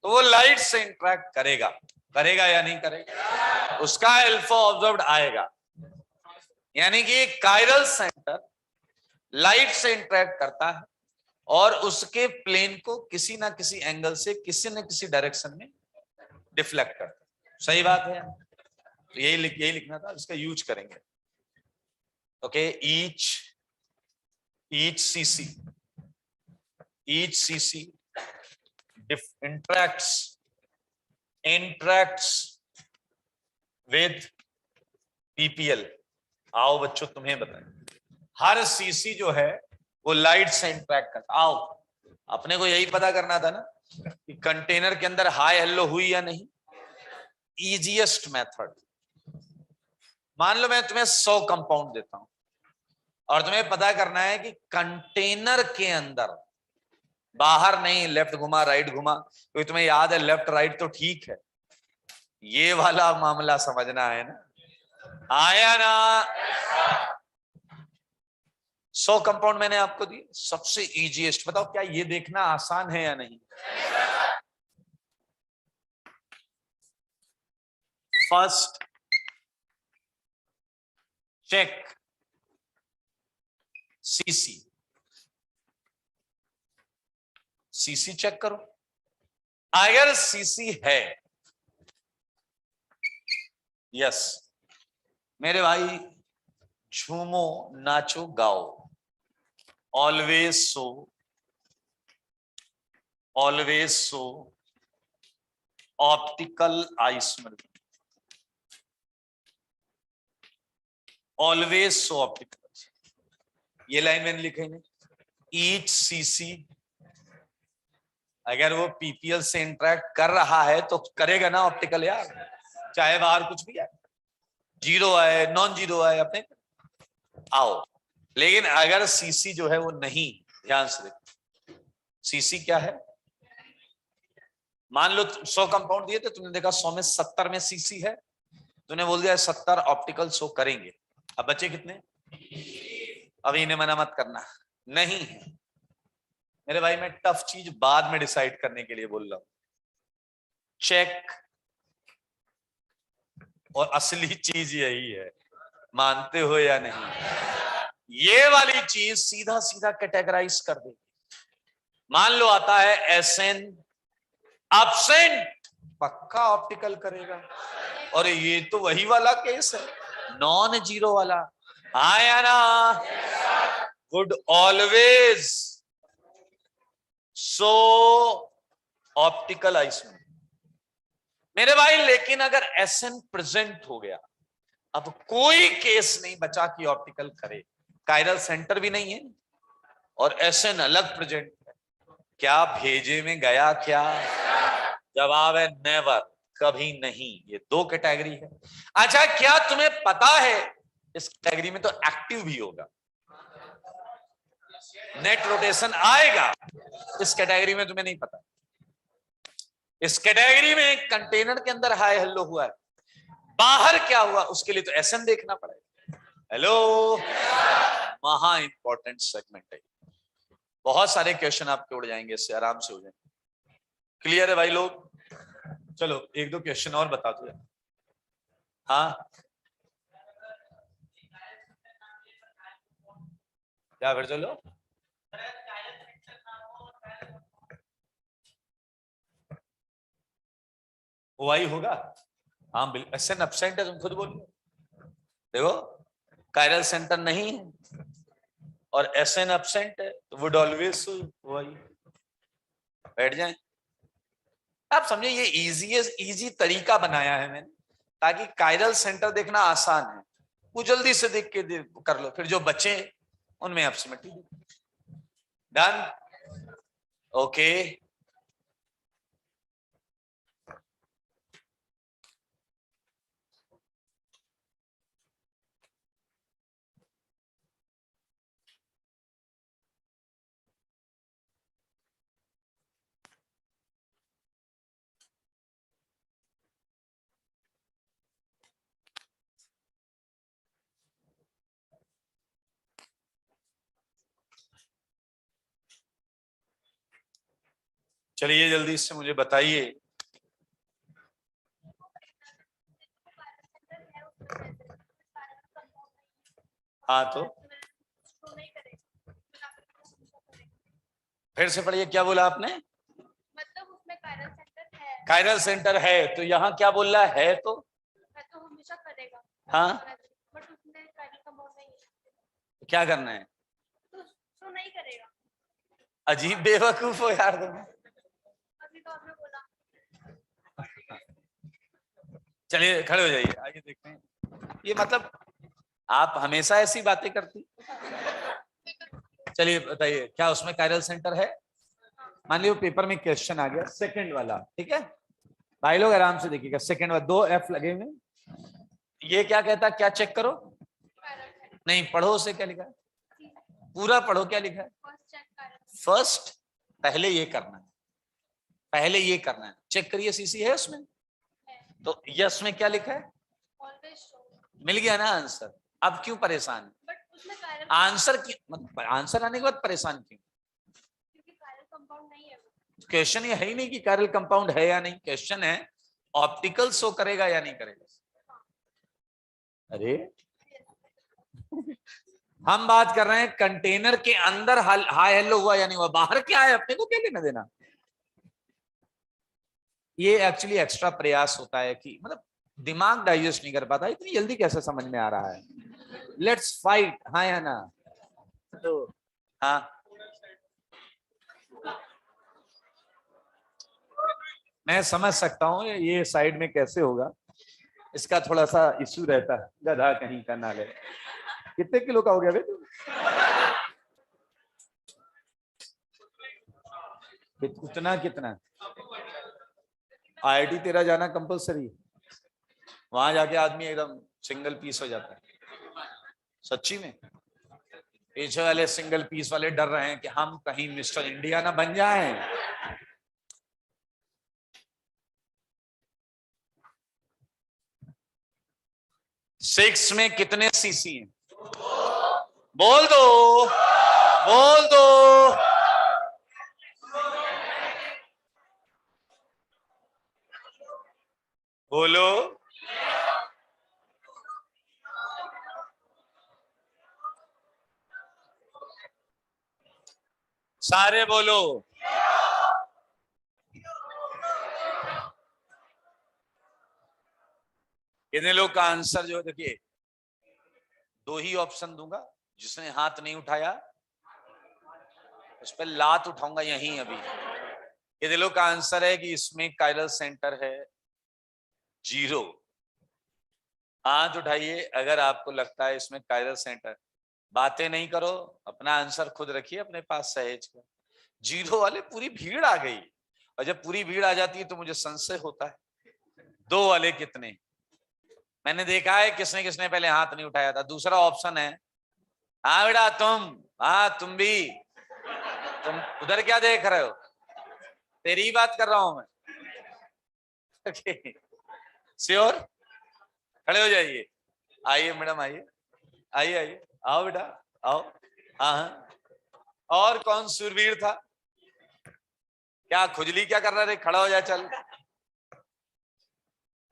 तो वो लाइट से इंटरेक्ट करेगा। करेगा या नहीं करेगा? उसका अल्फा ऑब्जर्व्ड आएगा। यानी कि कायरल सेंटर लाइट से इंटरेक्ट करता है और उसके प्लेन को किसी ना किसी एंगल से किसी न किसी डायरेक्शन में डिफ्लेक्ट करता है। सही बात है? तो यही लिखना था, इसका यूज करेंगे। Okay, each cc interacts with PPL। आओ बच्चों तुम्हें बताएं, हर सीसी जो है वो लाइट से इंटरेक्ट करता। आओ, अपने को यही पता करना था ना कि कंटेनर के अंदर हाई हेलो हुई या नहीं। इजीएस्ट मेथड, मान लो मैं तुम्हें 100 कंपाउंड देता हूं और तुम्हें पता करना है कि कंटेनर के अंदर, बाहर नहीं, लेफ्ट घुमा राइट घुमा, क्योंकि तुम्हें याद है लेफ्ट राइट तो ठीक है, ये वाला मामला समझना है ना। आया ना? 100 कंपाउंड मैंने आपको दिए, सबसे इजीएस्ट। बताओ क्या ये देखना आसान है या नहीं? First check CC. CC check करो। अगर सीसी है, यस मेरे भाई, झूमो नाचो गाओ, always so, always so optical isomer, always so optical. ये लाइन मैंने लिखी नहीं। ईच सीसी, अगर वो पीपीएल से इंटरेक्ट कर रहा है तो करेगा ना ऑप्टिकल यार, चाहे बाहर कुछ भी है, जीरो आए नॉन जीरो आए अपने। आओ, लेकिन अगर सीसी जो है वो नहीं, ध्यान से देखो सीसी क्या है। मान लो 100 कंपाउंड दिए थे, तुमने देखा 100 में 70 में सीसी है, तूने बोल दिया 70 ऑप्टिकल शो करेंगे। अब बचे कितने? अभी इन्हें मना मत करना, नहीं है मेरे भाई, मैं टफ चीज बाद में डिसाइड करने के लिए बोल रहा हूं। चेक, और असली चीज यही है, मानते हो या नहीं? ये वाली चीज सीधा सीधा कैटेगराइज कर देगी। मान लो आता है एसएन एब्सेंट, पक्का ऑप्टिकल करेगा। और ये तो वही वाला केस है, नॉन जीरो वाला। हाँ या ना? Would always so optical isomer. मेरे भाई लेकिन अगर एसएन प्रेजेंट हो गया, अब कोई केस नहीं बचा कि ऑप्टिकल करे। कायरल सेंटर भी नहीं है और एसएन अलग प्रेजेंट है, क्या भेजे में गया क्या? जवाब है नेवर, कभी नहीं। ये दो कैटेगरी है। अच्छा, क्या तुम्हें पता है इस कैटेगरी में तो एक्टिव भी होगा, नेट रोटेशन आएगा। इस कैटेगरी में तुम्हें नहीं पता। इस कैटेगरी में कंटेनर के अंदर हाई हेलो हुआ है, बाहर क्या हुआ उसके लिए तो एसएन देखना पड़ेगा। हेलो, महा इंपॉर्टेंट सेगमेंट है। बहुत सारे क्वेश्चन आपके उड़ जाएंगे, इससे आराम से हो जाएंगे। क्लियर है भाई लोग? चलो एक दो क्वेश्चन और बता दो। हाँ, क्या फिर? चलो, वही होगा। हाँ बिल्कुल, एसएन एब्सेंट है, तुम खुद बोलो। देखो, कायरल सेंटर नहीं है और एसएन एब्सेंट है, तो वुड ऑलवेज वही बैठ जाए। आप समझे, ये इजी तरीका बनाया है मैंने ताकि कायरल सेंटर देखना आसान है, वो जल्दी से देख के कर लो, फिर जो बचे उनमें एब्सोल्युटली डन। ओके, चलिए जल्दी से मुझे बताइए। हाँ तो फिर से पढ़िए, क्या बोला आपने? मतलब उसमें कायरल सेंटर है। कायरल सेंटर है तो यहाँ क्या बोल रहा है? तो हमेशा करेगा। हाँ, बट उसमें कायरल कंपाउंड नहीं है। क्या करना है? तो शो नहीं करेगा। अजीब बेवकूफ हो यार तुम। अभी तो आपने बोला। चलिए खड़े हो जाइए, आइए देखते हैं। ये मतलब आप हमेशा ऐसी बातें करती। चलिए बताइए, क्या उसमें कायरल सेंटर है? मान लीजिए पेपर में क्वेश्चन आ गया सेकंड वाला, ठीक है भाई लोग, आराम से देखिएगा। सेकंड वाला 2 एफ लगे हुए, ये क्या कहता है, क्या चेक करो? नहीं, पढ़ो उसे, क्या लिखा है पूरा पढ़ो, क्या लिखा है? फर्स्ट, पहले ये करना है, पहले ये करना है, चेक करिए सीसी है उसमें। तो यस में क्या लिखा है? मिल गया ना आंसर। अब क्यों परेशान है? आंसर क्यों, आंसर आने के बाद परेशान क्यों? क्वेश्चन ये है ही नहीं कि कायरल कंपाउंड है या नहीं, क्वेश्चन है ऑप्टिकल शो करेगा या नहीं करेगा। अरे हम बात कर रहे हैं कंटेनर के अंदर हाई हेलो हुआ या नहीं हुआ, बाहर क्या है अपने को क्या लेना देना। ये एक्चुअली एक्स्ट्रा प्रयास होता है कि मतलब दिमाग डाइजेस्ट नहीं कर पाता, इतनी जल्दी कैसे समझ में आ रहा है। लेट्स फाइट, हाँ या ना? तो हाँ, मैं समझ सकता हूँ ये साइड में कैसे होगा, इसका थोड़ा सा इश्यू रहता है, गधा कहीं का नाले। कितने किलो का हो गया बेटा? उतना कितना? आईआईटी तेरा जाना कंपलसरी, वहां जाके आदमी एकदम सिंगल पीस हो जाता है। सच्ची में पीछे वाले सिंगल पीस वाले डर रहे हैं कि हम कहीं मिस्टर इंडिया ना बन जाएं। सिक्स में कितने सीसी हैं? बोल दो, बोल दो। बोलो, सारे बोलो। कितने लोग का आंसर जो देखिए दो ही ऑप्शन दूंगा, जिसने हाथ नहीं उठाया उस पर लात उठाऊंगा यहीं अभी। ये दिलों का आंसर है कि इसमें कायरल सेंटर है 0। हाथ उठाइए अगर आपको लगता है इसमें कायरल सेंटर। बातें नहीं करो, अपना आंसर खुद रखिए अपने पास सहेज कर। 0 वाले पूरी भीड़ आ गई, और जब पूरी भीड़ आ जाती है तो मुझे संशय होता है 2 वाले कितने। मैंने देखा है किसने किसने पहले हाथ नहीं उठाया था। दूसरा ऑप्शन है, हाँ बेटा तुम, हाँ तुम भी, तुम उधर क्या देख रहे हो, तेरी ही बात कर रहा हूं मैं। श्योर, खड़े हो जाइए। आइए मैडम, आइए आइए आइए, आओ बेटा आओ। हाँ हाँ, और कौन सूरवीर था? क्या खुजली क्या कर रहा है? खड़ा हो जाए, चल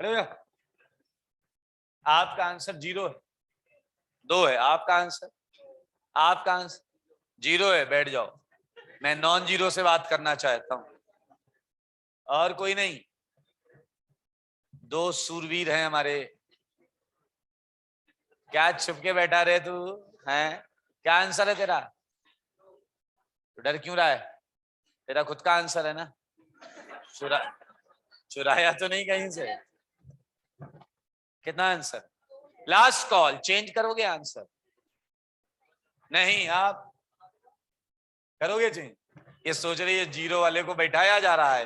खड़े हो जा। आपका आंसर 0 है, 2 है आपका आंसर। आपका आंसर 0 है, बैठ जाओ। मैं नॉन 0 से बात करना चाहता हूं, और कोई नहीं। 2 सूरवीर हैं हमारे। क्या छुप के बैठा रहे तू है? क्या आंसर है तेरा? तो डर क्यों रहा है? तेरा खुद का आंसर है ना, चुराया तो नहीं कहीं से? कितना आंसर? लास्ट कॉल, चेंज करोगे आंसर? नहीं, आप करोगे चेंज? ये सोच रही है 0 वाले को बैठाया जा रहा है,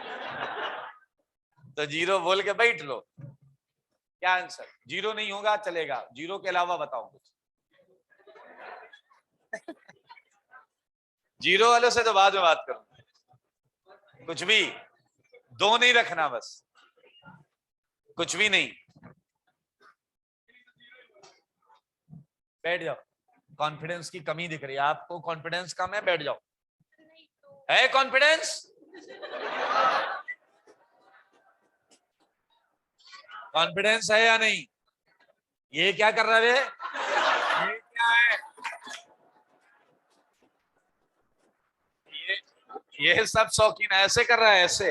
तो 0 बोल के बैठ लो। क्या आंसर? 0 नहीं होगा चलेगा, 0 के अलावा बताओ कुछ। 0 वालों से तो बाद में बात करूं। कुछ भी 2 नहीं रखना, बस कुछ भी नहीं। बैठ जाओ, कॉन्फिडेंस की कमी दिख रही है आपको, कॉन्फिडेंस कम है, बैठ जाओ। है कॉन्फिडेंस? कॉन्फिडेंस है या नहीं? ये क्या कर रहे हैं? ये क्या है? ये सब शौकीन ऐसे कर रहा है, ऐसे।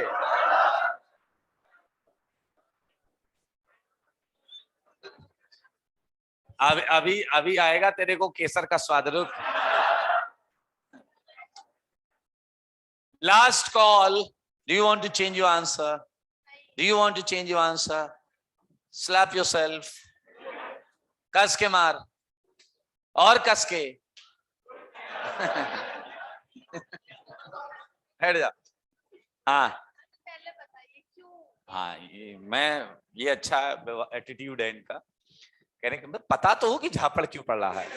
अभी अभी आएगा तेरे को केसर का स्वाद, रुक। Last call, do you want to change your answer? Do you want to change your answer? Slap yourself, कस के मार, और कस के। हट जा। हाँ पहले बताइए क्यों? हाँ, ये अच्छा एटीट्यूड है इनका, कहने का मतलब पता तो हो कि झापड़ क्यों पड़ रहा है।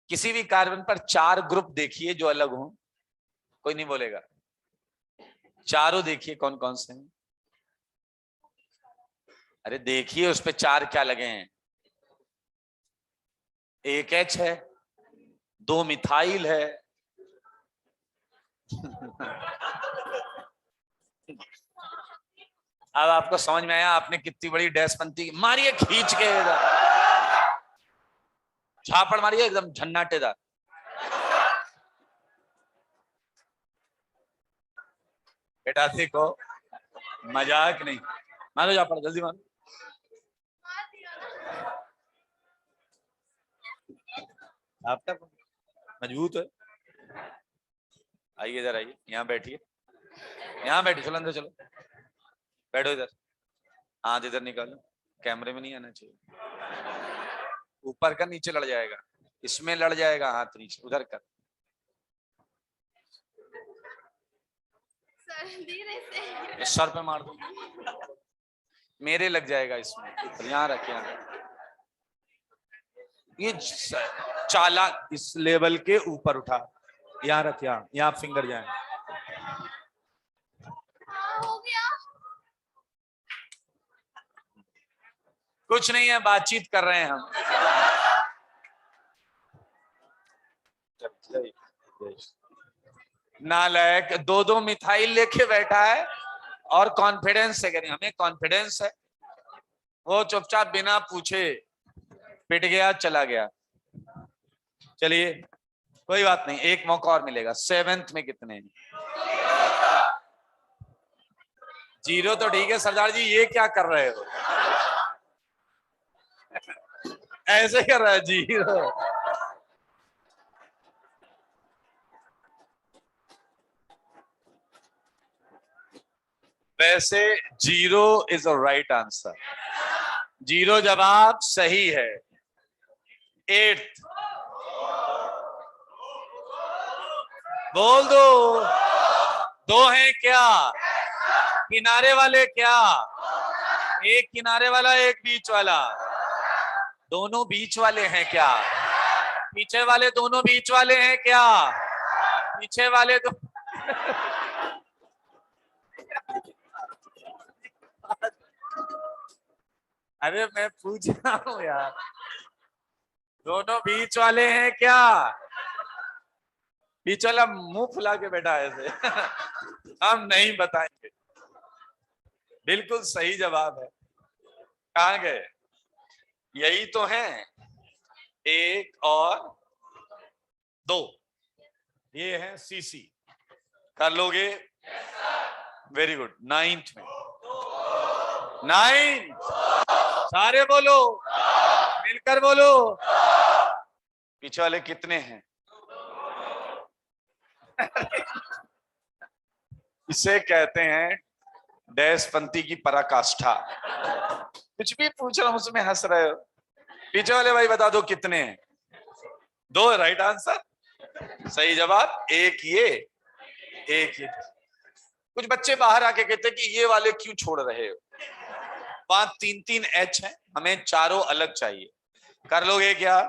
किसी भी कार्बन पर 4 ग्रुप देखिए जो अलग हो, कोई नहीं बोलेगा। चारों देखिए कौन कौन से हैं। अरे देखिए उस पे 4 क्या लगे हैं। 1 H है, 2 मिथाइल है। अब आपको समझ में आया आपने कितनी बड़ी डैशपंती मारिए, खींच के झापड़ मारिए एकदम झन्नाटेदार। बेटा देखो, मजाक नहीं, मारो झापड़, जल्दी मारो। मार दिया ना। आपका मजबूत है। आइए इधर आइए, यहाँ बैठिए, यहाँ बैठिए, चलो अंदर चलो, बैठो इधर। हाथ इधर निकालो, कैमरे में नहीं आना चाहिए। ऊपर का, नीचे लड़ जाएगा, इसमें लड़ जाएगा हाथ, नीचे उधर कर। सर धीरे से। इस सर पे मार दो, मेरे लग जाएगा इसमें। यहाँ रख, यहाँ ये चालाक, इस लेवल के ऊपर उठा, यहाँ रख, यहाँ फिंगर जाए। हाँ हो गया। कुछ नहीं है, बातचीत कर रहे हैं हम। नालायक, 2 मिथाइल लेके बैठा है और कॉन्फिडेंस से करें, हमें कॉन्फिडेंस है। वो चुपचाप बिना पूछे पिट गया, चला गया। चलिए कोई बात नहीं, एक मौका और मिलेगा। 7th में कितने हैं? 0 तो ठीक है। सरदार जी ये क्या कर रहे हो? ऐसे कर रहा है 0। वैसे 0 इज अ राइट आंसर। 0 जवाब सही है। 8 बोल दो। 2 हैं क्या? किनारे वाले क्या? एक किनारे वाला, एक बीच वाला। दोनों बीच वाले हैं क्या? पीछे वाले दोनों बीच वाले हैं क्या? पीछे वाले तो अरे मैं पूछ रहा हूँ यार, दोनों बीच वाले हैं क्या? बीच वाला मुंह फुला के बैठा है ऐसे। हम नहीं बताएंगे। बिल्कुल सही जवाब है। कहाँ गए? यही तो है, 1 और 2, ये है सीसी। कर लोगे? Very good. 9th में 9, सारे बोलो, मिलकर बोलो। पीछे वाले कितने हैं? इसे कहते हैं डैशपंथी की पराकाष्ठा। कुछ भी पूछ रहा हूं उसमें हंस रहे हो। पीछे वाले भाई बता दो कितने हैं? 2 राइट आंसर। सही जवाब एक ये, एक ये। कुछ बच्चे बाहर आके कहते हैं कि ये वाले क्यों छोड़ रहे हो? वहां 3-3 H है, हमें चारों अलग चाहिए। कर लोगे क्या?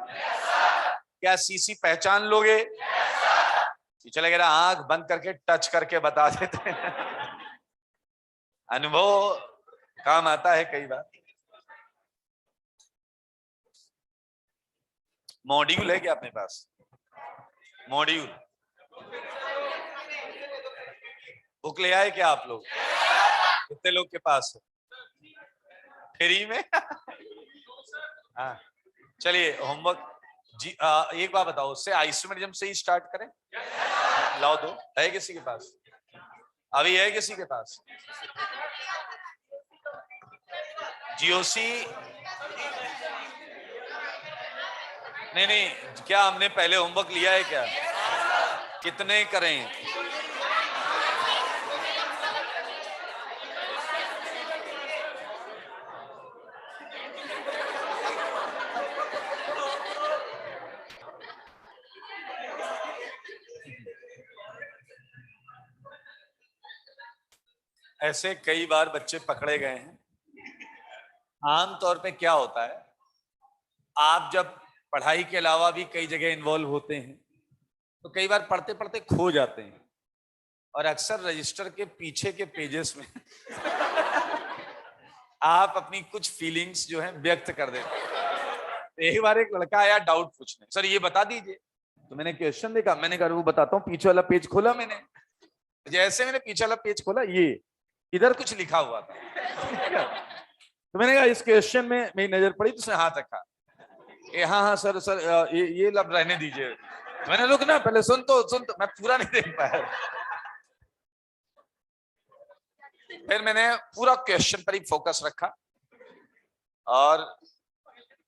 क्या सीसी पहचान लोगे? चले गया, आंख बंद करके टच करके बता देते हैं। अनुभव काम आता है कई बार। मॉड्यूल है क्या अपने पास? मॉड्यूल बुक ले आए क्या आप लोग? कितने लोग के पास है? फ्री में? हाँ चलिए होमवर्क जी। एक बार बताओ, उससे आइसोमेरिज्म से ही स्टार्ट करें? लाओ दो। है किसी के पास? अभी है किसी के पास? जीओसी नहीं नहीं, क्या हमने पहले होमवर्क लिया है क्या? कितने करें? ऐसे कई बार बच्चे पकड़े गए हैं। आमतौर पे क्या होता है, आप जब पढ़ाई के अलावा भी कई जगह इन्वॉल्व होते हैं तो कई बार पढ़ते पढ़ते खो जाते हैं, और अक्सर रजिस्टर के पीछे के पेजेस में आप अपनी कुछ फीलिंग्स जो है व्यक्त कर देते हैं। एक बार एक लड़का आया डाउट पूछने, सर ये बता दीजिए। तो मैंने क्वेश्चन देखा, मैंने कहा वो बताता हूँ। पीछे वाला पेज खोला मैंने, जैसे मैंने पीछे वाला पेज खोला, ये इधर कुछ लिखा हुआ था। तो मैंने कहा इस क्वेश्चन में मेरी नजर पड़ी, तो उसने हाथ रखा। हाँ हाँ सर सर, ये लब रहने दीजिए। तो मैंने रुक ना, पहले सुन तो मैं पूरा नहीं देख पाया। फिर मैंने पूरा क्वेश्चन पर ही फोकस रखा, और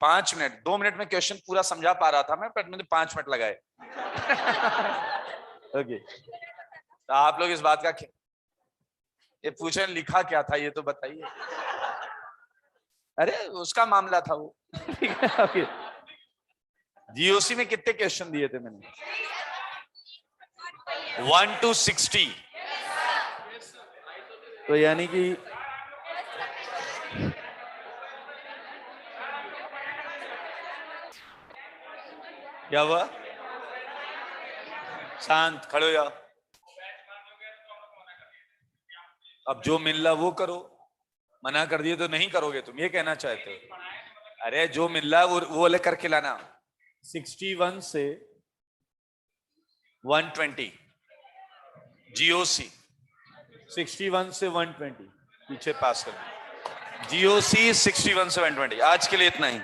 5 मिनट 2 मिनट में क्वेश्चन पूरा समझा पा रहा था मैं, पर मैंने 5 मिनट लगाए। ओके, तो आप लोग इस बात का ये पूछे लिखा क्या था ये तो बताइए। अरे उसका मामला था वो। जीओसी में कितने क्वेश्चन दिए थे मैंने? 1 to 60। तो यानी कि क्या हुआ? शांत खड़े हो जाओ। अब जो मिल रहा वो करो, मना कर दिए तो नहीं करोगे, तुम ये कहना चाहते हो? अरे जो मिल रहा है वो ले करके लाना। 61 से 120 जीओसी, 61 से 120 पीछे पास कर। जीओसी 61 से 120। आज के लिए इतना ही।